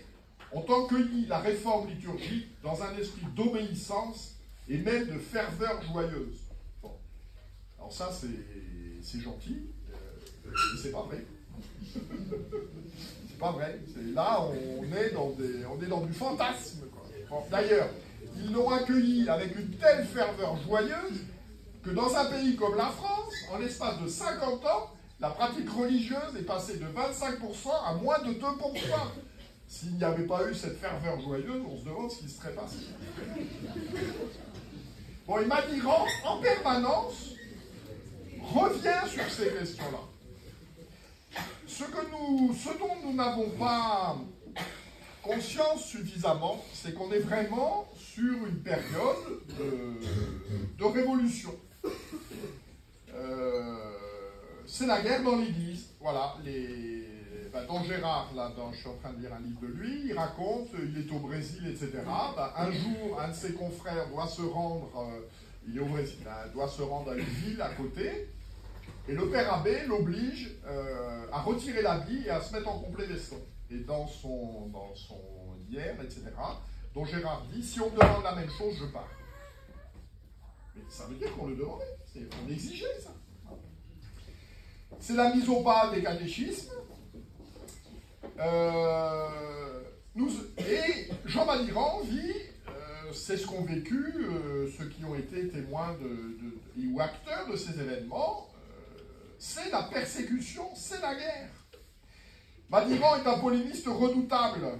ont accueilli la réforme liturgique dans un esprit d'obéissance et même de ferveur joyeuse. Bon. Alors ça, c'est gentil, mais c'est pas vrai. C'est pas vrai. Là, on est dans du fantasme, quoi. Bon, d'ailleurs, ils l'ont accueilli avec une telle ferveur joyeuse que dans un pays comme la France, en l'espace de 50 ans, la pratique religieuse est passée de 25% à moins de 2%. S'il n'y avait pas eu cette ferveur joyeuse, on se demande ce qui serait passé. Bon, et Madiran, en permanence, revient sur ces questions-là. Ce dont nous n'avons pas conscience suffisamment, c'est qu'on est vraiment sur une période de révolution. C'est la guerre dans l'Église. Voilà, Don Gérard, là, je suis en train de lire un livre de lui, il raconte, il est au Brésil, etc. Un jour, un de ses confrères doit se rendre, il est au Brésil, doit se rendre à une ville à côté, et le père abbé l'oblige à retirer l'habit et à se mettre en complet veston. Et dans son hier, etc., Don Gérard dit, si on me demande la même chose, je pars. Mais ça veut dire qu'on le demandait, on exigeait ça. C'est la mise au pas des catéchismes. Et Jean Madiran vit, c'est ce qu'ont vécu ceux qui ont été témoins ou acteurs de ces événements, c'est la persécution, c'est la guerre. Madiran est un polémiste redoutable.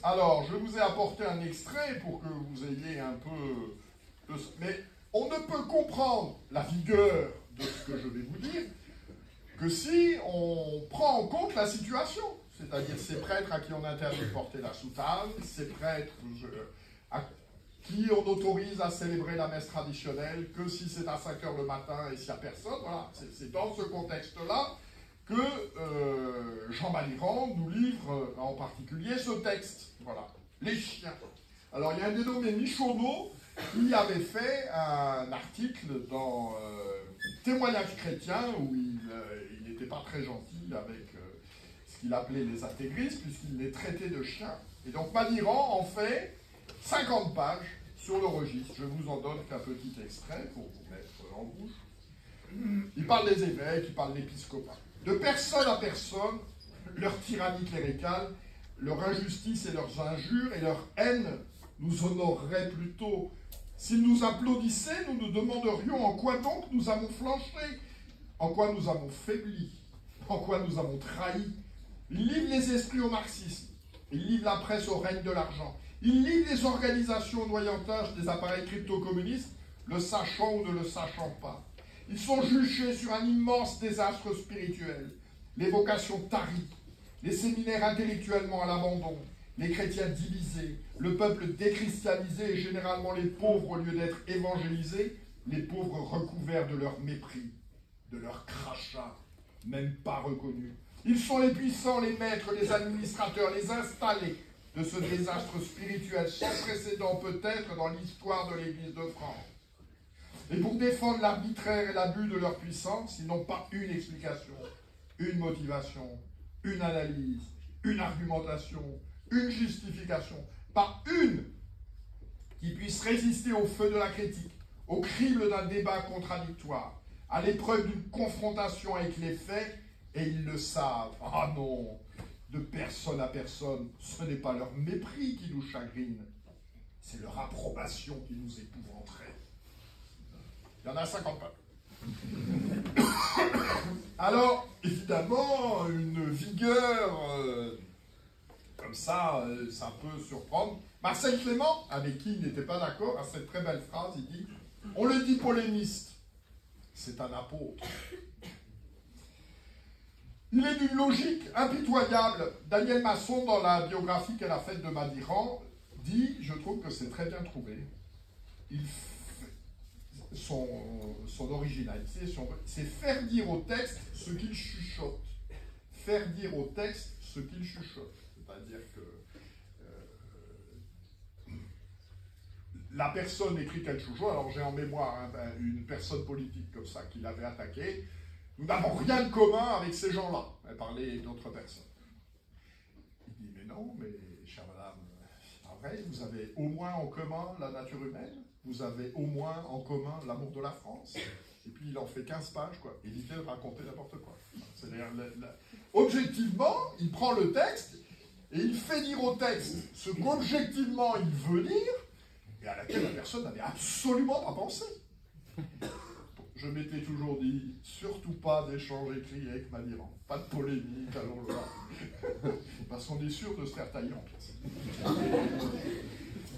Alors, je vous ai apporté un extrait pour que vous ayez un peu... Mais on ne peut comprendre la vigueur de ce que je vais vous dire que si on prend en compte la situation. C'est-à-dire ces prêtres à qui on interdit de porter la soutane, ces prêtres à qui on autorise à célébrer la messe traditionnelle que si c'est à 5 h le matin et s'il n'y a personne. Voilà, c'est dans ce contexte-là que Jean Madiran nous livre en particulier ce texte. Voilà, les chiens. Alors il y a un dénommé Michonneau qui avait fait un article dans Témoignages chrétiens où il n'était pas très gentil avec ce qu'il appelait les intégristes puisqu'il les traitait de chiens. Et donc Madiran en fait 50 pages sur le registre. Je vous en donne qu'un petit extrait pour vous mettre en bouche. Il parle des évêques, il parle de l'épiscopat. De personne à personne, leur tyrannie cléricale, leur injustice et leurs injures et leur haine nous honoreraient plutôt. S'ils nous applaudissaient, nous nous demanderions en quoi donc nous avons flanché, en quoi nous avons faibli, en quoi nous avons trahi. Ils livrent les esprits au marxisme, ils livrent la presse au règne de l'argent, ils livrent les organisations au noyantage des appareils crypto-communistes, le sachant ou ne le sachant pas. Ils sont juchés sur un immense désastre spirituel, les vocations taries, les séminaires intellectuellement à l'abandon, les chrétiens divisés, le peuple déchristianisé et généralement les pauvres au lieu d'être évangélisés, les pauvres recouverts de leur mépris, de leur crachat, même pas reconnus. Ils sont les puissants, les maîtres, les administrateurs, les installés de ce désastre spirituel sans précédent peut-être dans l'histoire de l'Église de France. Et pour défendre l'arbitraire et l'abus de leur puissance, ils n'ont pas une explication, une motivation, une analyse, une argumentation, une justification, pas une qui puisse résister au feu de la critique, au crible d'un débat contradictoire, à l'épreuve d'une confrontation avec les faits, et ils le savent. Ah non, de personne à personne, ce n'est pas leur mépris qui nous chagrine, c'est leur approbation qui nous épouvanterait. Il y en a 50 pas. Alors, évidemment, une vigueur comme ça peut surprendre. Marcel Clément, avec qui il n'était pas d'accord, a cette très belle phrase, il dit « On le dit polémiste, c'est un apôtre. » Il est d'une logique impitoyable. Daniel Masson, dans la biographie qu'elle a faite de Madiran, dit, je trouve que c'est très bien trouvé, son originalité, c'est faire dire au texte ce qu'il chuchote. Faire dire au texte ce qu'il chuchote. C'est-à-dire que la personne écrit quelque chose. Alors j'ai en mémoire une personne politique comme ça qui l'avait attaqué. Nous n'avons rien de commun avec ces gens-là. Elle parlait d'autres personnes. Il dit, mais non, mais chère madame, c'est pas vrai, vous avez au moins en commun la nature humaine, vous avez au moins en commun l'amour de la France. Et puis il en fait 15 pages, quoi. Évitez de raconter n'importe quoi. C'est-à-dire, objectivement, il prend le texte et il fait dire au texte ce qu'objectivement il veut dire, et à laquelle la personne n'avait absolument pas pensé. Je m'étais toujours dit, surtout pas d'échange écrit avec Madiran. Pas de polémique, allons le voir. Parce qu'on est sûr de se faire tailler en pièces.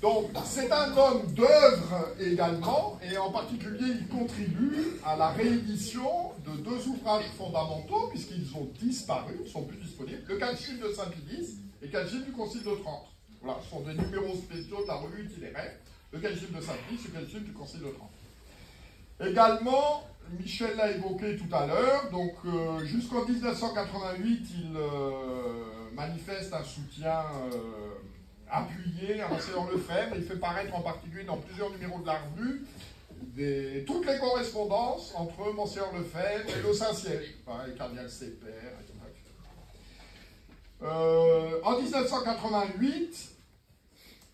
Donc, c'est un homme d'œuvre également, et en particulier, il contribue à la réédition de 2 ouvrages fondamentaux, puisqu'ils ont disparu, ne sont plus disponibles, le Catéchisme de Saint-Pie et le Catéchisme du Concile de Trente. Voilà, ce sont des numéros spéciaux de la revue itinéraire, le Catéchisme de Saint-Pie et le Catéchisme du Concile de Trente. Également, Michel l'a évoqué tout à l'heure, donc jusqu'en 1988, il manifeste un soutien appuyé à Monseigneur Lefebvre. Il fait paraître en particulier dans plusieurs numéros de la revue toutes les correspondances entre Monseigneur Lefebvre et le Saint-Siège, le cardinal Sepper, etc. En 1988,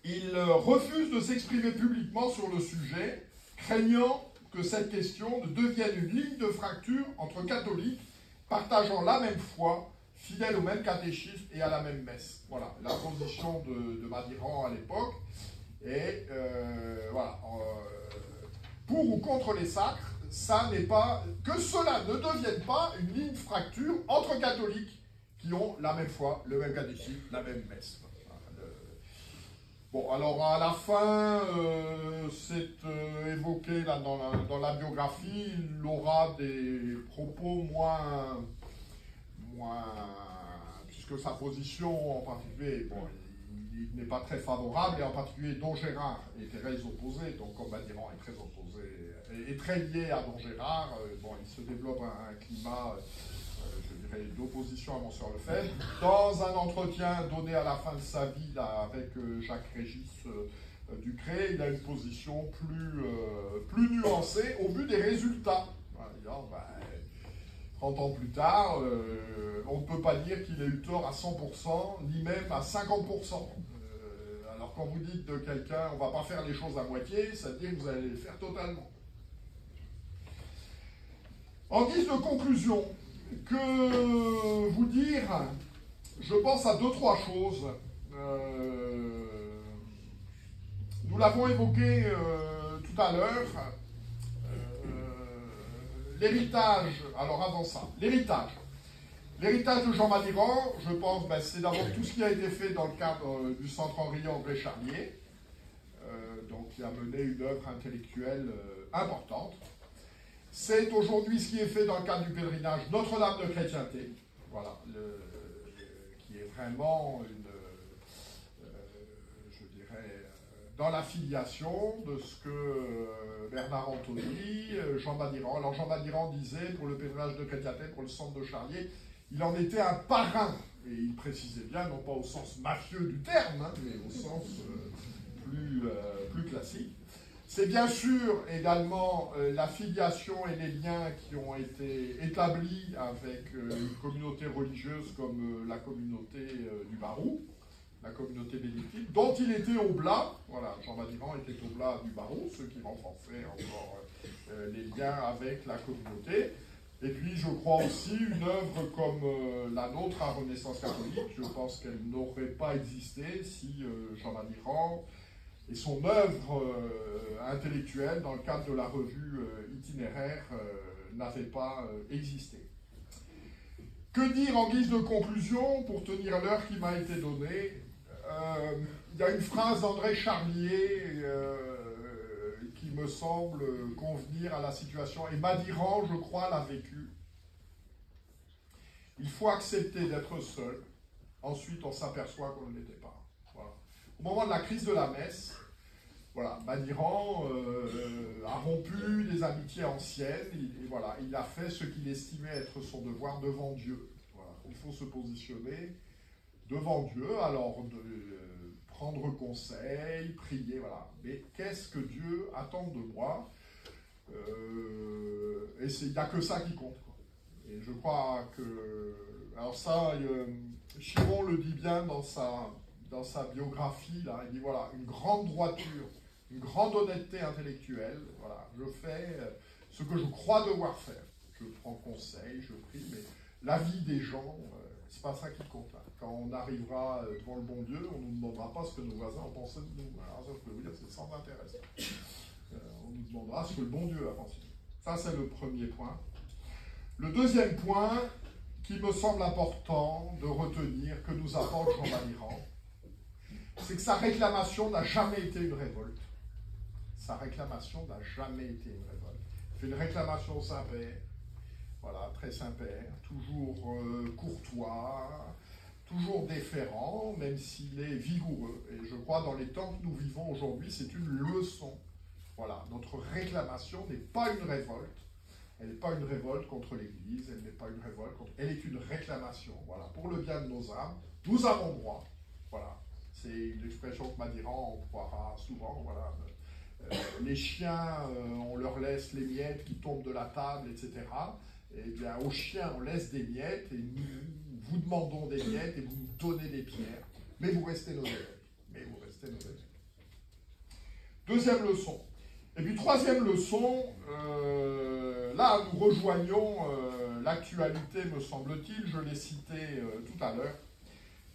il refuse de s'exprimer publiquement sur le sujet, craignant que cette question ne devienne une ligne de fracture entre catholiques partageant la même foi, fidèles au même catéchisme et à la même messe. Voilà, la position de Madiran à l'époque. Et voilà, pour ou contre les sacres, ça n'est pas, que cela ne devienne pas une ligne de fracture entre catholiques qui ont la même foi, le même catéchisme, la même messe. Bon, alors à la fin, c'est évoqué là, dans la biographie, il aura des propos moins puisque sa position en particulier, bon, il n'est pas très favorable, et en particulier Don Gérard est très opposé, donc comme Madiran est très opposé, est très lié à Don Gérard, bon, il se développe un climat, je dirais, d'opposition à Monseigneur Lefebvre. Dans un entretien donné à la fin de sa vie là, avec Jacques Régis Ducré, il a une position plus nuancée au vu des résultats. Voilà, disant, 30 ans plus tard, on ne peut pas dire qu'il ait eu tort à 100%, ni même à 50%. Alors quand vous dites de quelqu'un, on ne va pas faire les choses à moitié, ça veut dire que vous allez les faire totalement. En guise de conclusion, que vous dire? Je pense à 2-3 choses. Nous l'avons évoqué tout à l'heure. L'héritage, alors avant ça, l'héritage de Jean Madiran, je pense, c'est d'abord tout ce qui a été fait dans le cadre du Centre Henri-André Charlier, donc qui a mené une œuvre intellectuelle importante. C'est aujourd'hui ce qui est fait dans le cadre du pèlerinage Notre-Dame de Chrétienté, voilà, qui est vraiment je dirais, dans la filiation de ce que Bernard Anthony, Jean Madiran. Alors Jean Madiran disait, pour le pèlerinage de Chrétienté, pour le centre de Charlier, il en était un parrain. Et il précisait bien, non pas au sens mafieux du terme, hein, mais au sens plus classique. C'est bien sûr également la filiation et les liens qui ont été établis avec une communauté religieuse comme la communauté du Barou, la communauté bénédictine, dont il était oblat. Voilà, Jean Madiran était oblat du Barou, ce qui renforçait encore les liens avec la communauté. Et puis, je crois aussi, une œuvre comme la nôtre à Renaissance catholique, je pense qu'elle n'aurait pas existé si Jean Madiran et son œuvre intellectuelle, dans le cadre de la revue itinéraire, n'avaient pas existé. Que dire en guise de conclusion, pour tenir l'heure qui m'a été donnée? Il y a une phrase d'André Charlier qui me semble convenir à la situation, et Madiran, je crois, l'a vécu. Il faut accepter d'être seul, ensuite on s'aperçoit qu'on ne l'était pas. Voilà. Au moment de la crise de la messe, voilà, Madiran a rompu des amitiés anciennes, et voilà, il a fait ce qu'il estimait être son devoir devant Dieu. Voilà, il faut se positionner devant Dieu, alors prendre conseil, prier, voilà. Mais qu'est-ce que Dieu attend de moi? Et il n'y a que ça qui compte, quoi. Et je crois que... Alors ça, Chiron le dit bien dans sa biographie, là, il dit, voilà, une grande droiture, une grande honnêteté intellectuelle, voilà, je fais ce que je crois devoir faire. Je prends conseil, je prie, mais la vie des gens, c'est pas ça qui compte, là. Quand on arrivera devant le bon Dieu, on ne nous demandera pas ce que nos voisins ont pensé de nous. Alors ça, je peux vous dire, c'est sans intérêt. On nous demandera ce que le bon Dieu a pensé. Ça, c'est le premier point. Le deuxième point, qui me semble important de retenir, que nous apporte Jean Madiran, c'est que sa réclamation n'a jamais été une révolte. Sa réclamation n'a jamais été une révolte. Il fait une réclamation au Saint-Père, voilà, très Saint-Père, toujours courtois, toujours déférent, même s'il est vigoureux. Et je crois, dans les temps que nous vivons aujourd'hui, c'est une leçon. Voilà, notre réclamation n'est pas une révolte. Elle n'est pas une révolte contre l'Église, elle n'est pas une révolte contre... Elle est une réclamation, voilà, pour le bien de nos âmes. Nous avons droit, voilà. C'est une expression que Madiran emploiera souvent, voilà. Les chiens, on leur laisse les miettes qui tombent de la table, etc. Eh bien, aux chiens, on laisse des miettes, et nous vous demandons des miettes, et vous nous donnez des pierres, mais vous restez nos élèves. Mais vous restez nos élèves. Deuxième leçon. Et puis troisième leçon, là nous rejoignons l'actualité, me semble-t-il, je l'ai cité tout à l'heure,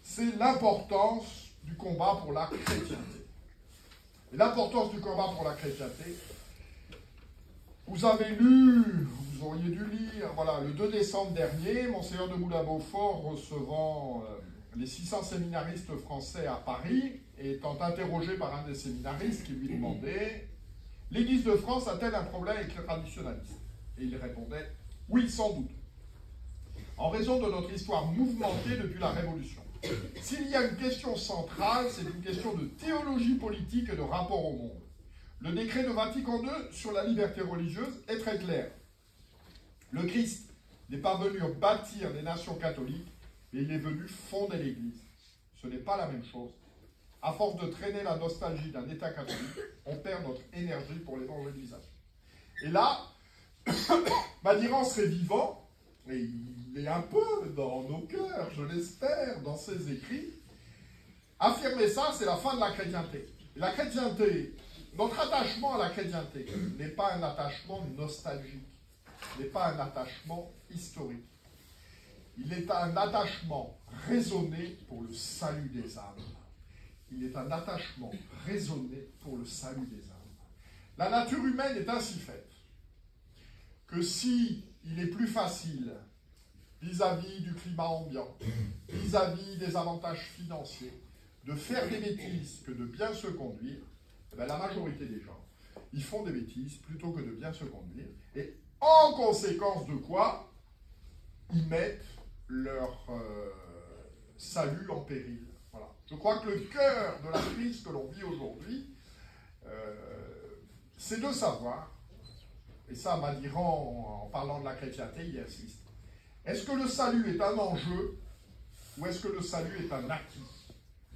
c'est l'importance du combat pour la chrétienté. Et l'importance du combat pour la chrétienté, vous avez lu, vous auriez dû lire, voilà, le 2 décembre dernier, Monseigneur de Moulin-Beaufort recevant les 600 séminaristes français à Paris, et étant interrogé par un des séminaristes qui lui demandait: l'Église de France a-t-elle un problème avec le traditionnalisme? Et il répondait: oui, sans doute. En raison de notre histoire mouvementée depuis la Révolution. S'il y a une question centrale, c'est une question de théologie politique et de rapport au monde. Le décret de Vatican II sur la liberté religieuse est très clair. Le Christ n'est pas venu bâtir des nations catholiques, mais il est venu fonder l'Église. Ce n'est pas la même chose. À force de traîner la nostalgie d'un État catholique, on perd notre énergie pour l'évangélisation. Et là, Madiran serait vivant, et il est un peu dans nos cœurs, je l'espère, dans ses écrits. Affirmer ça, c'est la fin de la chrétienté. Et la chrétienté, notre attachement à la chrétienté n'est pas un attachement nostalgique, n'est pas un attachement historique. Il est un attachement raisonné pour le salut des âmes. Il est un attachement raisonné pour le salut des âmes. La nature humaine est ainsi faite que si il est plus facile, vis-à-vis du climat ambiant, vis-à-vis des avantages financiers, de faire des bêtises que de bien se conduire, eh bien, la majorité des gens, ils font des bêtises plutôt que de bien se conduire, et en conséquence de quoi, ils mettent leur salut en péril. Voilà. Je crois que le cœur de la crise que l'on vit aujourd'hui, c'est de savoir, et ça Madiran, en parlant de la chrétienté, il insiste, est-ce que le salut est un enjeu ou est-ce que le salut est un acquis?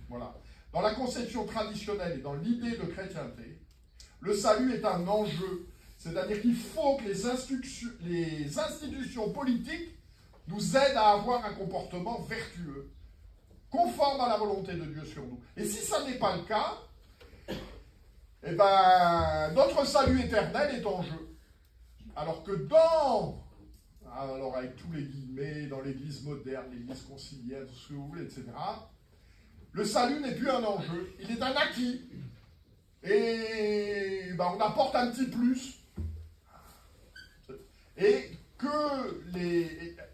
Voilà. Dans la conception traditionnelle et dans l'idée de chrétienté, le salut est un enjeu. C'est-à-dire qu'il faut que les institutions politiques nous aident à avoir un comportement vertueux, conforme à la volonté de Dieu sur nous. Et si ça n'est pas le cas, eh ben, notre salut éternel est en jeu. Alors que alors avec tous les guillemets, dans l'église moderne, l'église conciliaire, tout ce que vous voulez, etc., le salut n'est plus un enjeu, il est un acquis. Et ben, on apporte un petit plus. Et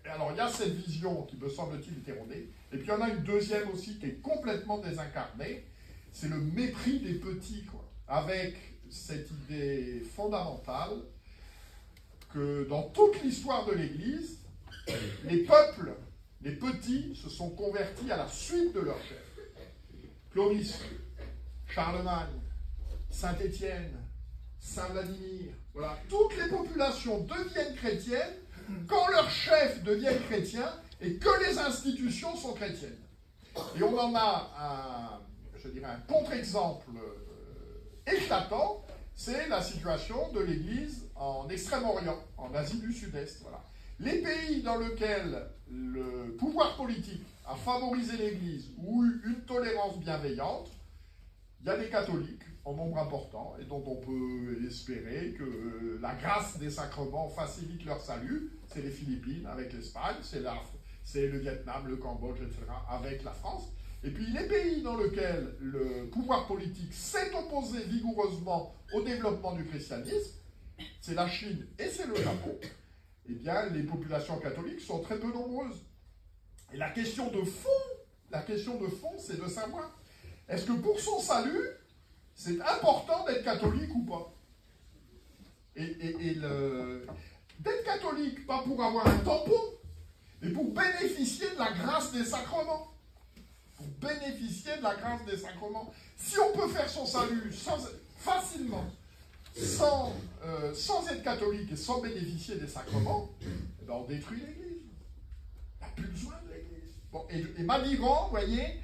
alors il y a cette vision qui me semble-t-il est erronée, et puis il y en a une deuxième aussi qui est complètement désincarnée, c'est le mépris des petits, quoi. Avec cette idée fondamentale que dans toute l'histoire de l'Église, les peuples, les petits, se sont convertis à la suite de leur chef. Clovis, Charlemagne, Saint-Étienne, Saint-Vladimir, voilà, toutes les populations deviennent chrétiennes quand leurs chefs deviennent chrétiens et que les institutions sont chrétiennes. Et on en a un contre-exemple éclatant, c'est la situation de l'Église en Extrême-Orient, en Asie du Sud-Est. Voilà. Les pays dans lesquels le pouvoir politique a favorisé l'Église ou eu une tolérance bienveillante, il y a des catholiques en nombre important et dont on peut espérer que la grâce des sacrements facilite leur salut. C'est les Philippines avec l'Espagne, c'est le Vietnam, le Cambodge, etc. avec la France. Et puis les pays dans lesquels le pouvoir politique s'est opposé vigoureusement au développement du christianisme, c'est la Chine et c'est le Japon, eh bien les populations catholiques sont très peu nombreuses. Et la question de fond, c'est de savoir, est-ce que pour son salut, c'est important d'être catholique ou pas? D'être catholique, pas pour avoir un tampon, mais pour bénéficier de la grâce des sacrements. Pour bénéficier de la grâce des sacrements. Si on peut faire son salut facilement, sans être catholique et sans bénéficier des sacrements, eh ben on détruit l'Église. Il n'y a plus besoin de l'Église. Bon, et Madiran, vous voyez,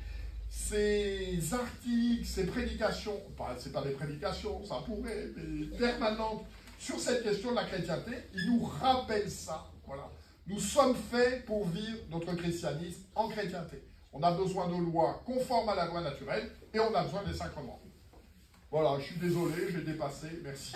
ces articles, ces prédications, c'est pas des prédications, ça pourrait, mais permanentes, sur cette question de la chrétienté, il nous rappelle ça. Voilà. Nous sommes faits pour vivre notre christianisme en chrétienté. On a besoin de lois conformes à la loi naturelle et on a besoin des sacrements. Voilà, je suis désolé, j'ai dépassé. Merci.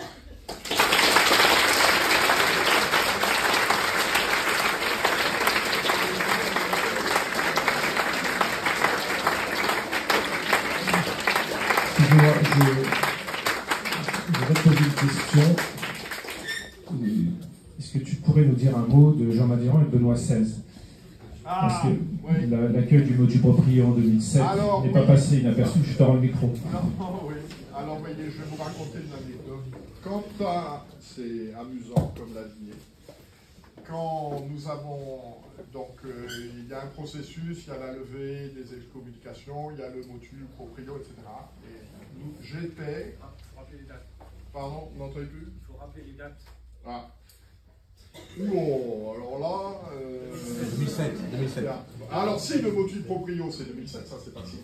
Excusez-moi, je vais te poser une question. Est-ce que tu pourrais nous dire un mot de Jean Madiran et de Benoît XVI? Parce que oui, l'accueil du Motu Proprio en 2007 n'est pas passé inaperçu. Je te rends le micro. Non, oui. Alors, voyez, je vais vous raconter une anecdote. C'est amusant, comme l'a dit. Quand nous avons... Donc, il y a un processus, il y a la levée des excommunications, il y a le Motu Proprio, etc. Et j'étais... Pardon, vous n'entendez plus? Il faut rappeler les dates. Ah. Oh, alors là... 2007. Alors si, le Motu Proprio, c'est 2007, ça c'est facile.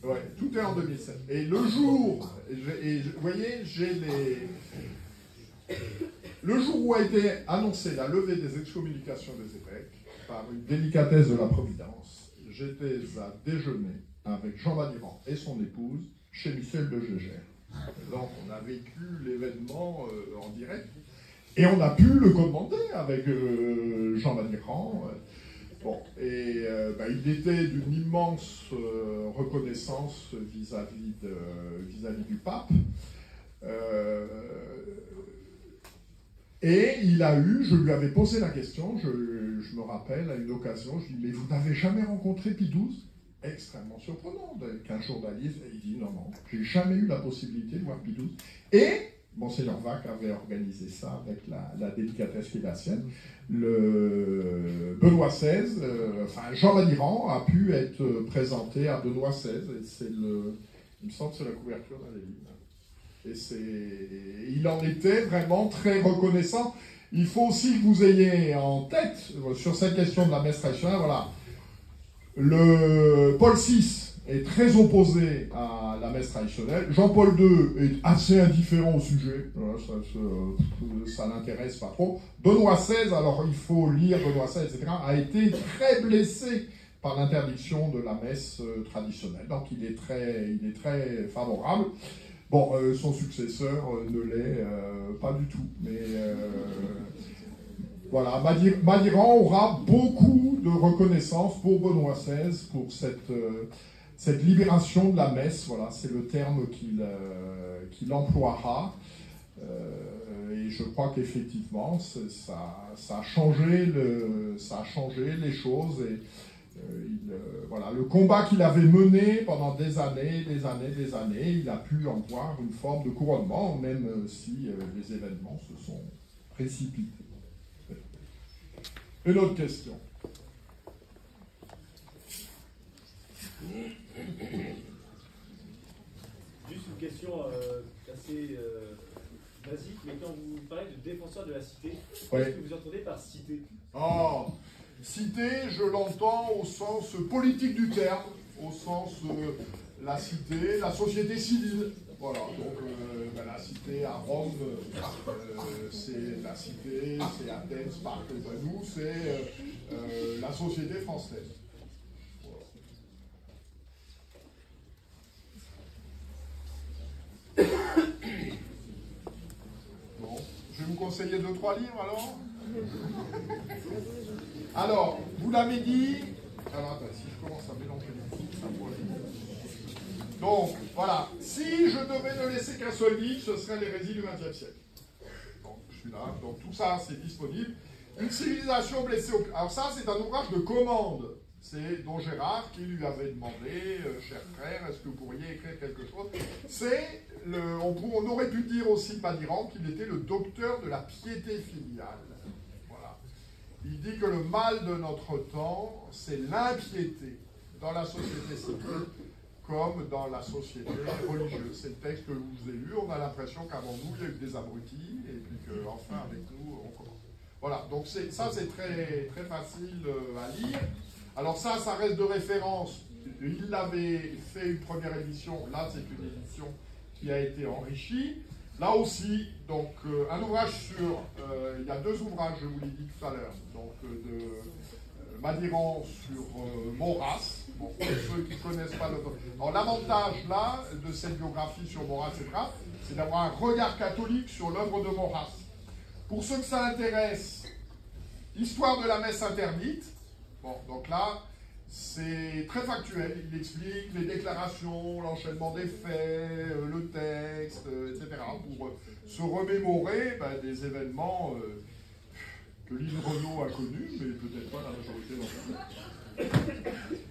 Ouais, tout est en 2007. Et le jour, vous voyez, j'ai les... Le jour où a été annoncée la levée des excommunications des évêques, par une délicatesse de la Providence, j'étais à déjeuner avec Jean Madiran et son épouse chez Michel de Gégère. Donc on a vécu l'événement en direct. Et on a pu le commenter avec Jean Madiran. Bon, et il était d'une immense reconnaissance vis-à-vis du pape. Et il a eu, je lui avais posé la question, je me rappelle à une occasion, je lui ai dit, mais vous n'avez jamais rencontré Pie XII? Extrêmement surprenant qu'un journaliste, il dit non, j'ai jamais eu la possibilité de voir Pie XII. Et Monseigneur Vac avait organisé ça avec la délicatesse qui est la sienne. Le Benoît XVI, Jean Madiran a pu être présenté à Benoît XVI, et il me semble que c'est la couverture d'un des livres. Et il en était vraiment très reconnaissant. Il faut aussi que vous ayez en tête, sur cette question de la messe traditionnelle, voilà, le Paul VI est très opposé à la messe traditionnelle. Jean-Paul II est assez indifférent au sujet. Voilà, ça l'intéresse pas trop. Benoît XVI, alors il faut lire Benoît XVI, etc., a été très blessé par l'interdiction de la messe traditionnelle. Donc il est très favorable. Bon, son successeur ne l'est pas du tout. Mais voilà, Madiran aura beaucoup de reconnaissance pour Benoît XVI, pour cette libération de la messe, voilà, c'est le terme qu'il emploiera. Et je crois qu'effectivement, ça a changé les choses. Et voilà, le combat qu'il avait mené pendant des années, il a pu en voir une forme de couronnement, même si les événements se sont précipités. Une autre question. Juste une question assez basique, mais quand vous parlez de défenseur de la cité, Oui. qu'est-ce que vous entendez par cité? Oh, cité, je l'entends au sens politique du terme, au sens la cité, la société civile. Voilà, donc la cité à Rome, c'est la cité, c'est Athènes, Sparte, nous, c'est la société française. Bon, je vais vous conseiller 2-3 livres alors. Alors, vous l'avez dit. Alors, attends, si je commence à mélanger les trucs, ça pourrait être. Donc, voilà. Si je devais ne laisser qu'un seul livre, ce serait l'hérésie du XXe siècle. Donc, je suis là. Donc, tout ça, c'est disponible. Une civilisation blessée au... Alors, ça, c'est un ouvrage de commande. C'est Don Gérard qui lui avait demandé, cher frère, est-ce que vous pourriez écrire quelque chose? C'est on aurait pu dire aussi de Madiran qu'il était le docteur de la piété filiale. Voilà. Il dit que le mal de notre temps, c'est l'impiété dans la société civile comme dans la société religieuse. C'est le texte que je vous ai lu. On a l'impression qu'avant nous, il y a eu des abrutis, et puis qu'enfin, avec nous, on commence. Voilà, donc ça, c'est très, très facile à lire. Alors ça reste de référence. Il avait fait une première édition. Là, c'est une édition qui a été enrichie. Là aussi, donc, un ouvrage sur... il y a 2 ouvrages, je vous l'ai dit tout à l'heure, donc de Madiran sur Maurras. Bon, pour ceux qui ne connaissent pas l'auteur. Alors l'avantage, là, de cette biographie sur Maurras, etc., c'est d'avoir un regard catholique sur l'œuvre de Maurras. Pour ceux que ça intéresse, histoire de la messe interdite. Bon, donc là, c'est très factuel. Il explique les déclarations, l'enchaînement des faits, le texte, etc. pour se remémorer des événements que l'île Renaud a connus, mais peut-être pas la majorité d'entre eux.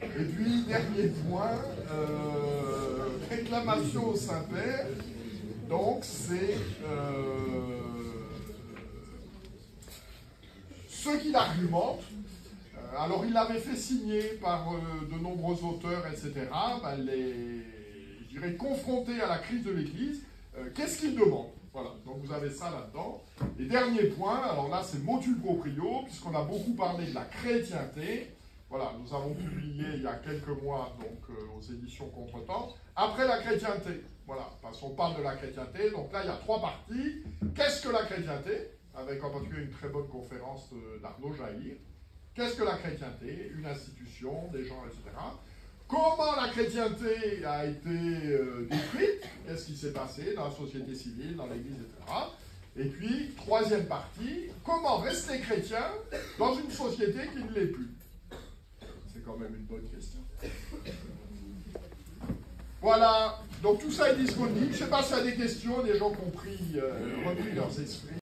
Et puis, dernier point, réclamation au Saint-Père. Donc, c'est ceux qui l'argumentent. Alors, il l'avait fait signer par de nombreux auteurs, etc., je dirais, confrontés à la crise de l'Église. Qu'est-ce qu'ils demandent? Voilà, donc vous avez ça là-dedans. Et dernier point, alors là, c'est motu proprio, puisqu'on a beaucoup parlé de la chrétienté. Voilà, nous avons publié il y a quelques mois, donc, aux éditions Contretemps, après la chrétienté. Voilà, parce qu'on parle de la chrétienté, donc là, il y a 3 parties. Qu'est-ce que la chrétienté? Avec en particulier une très bonne conférence d'Arnaud Jaïr. Qu'est-ce que la chrétienté? Une institution, des gens, etc. Comment la chrétienté a été détruite? Qu'est-ce qui s'est passé dans la société civile, dans l'Église, etc. Et puis, 3e partie, comment rester chrétien dans une société qui ne l'est plus? C'est quand même une bonne question. Voilà, donc tout ça est disponible. Je ne sais pas s'il y a des questions, des gens qui ont repris leurs esprits.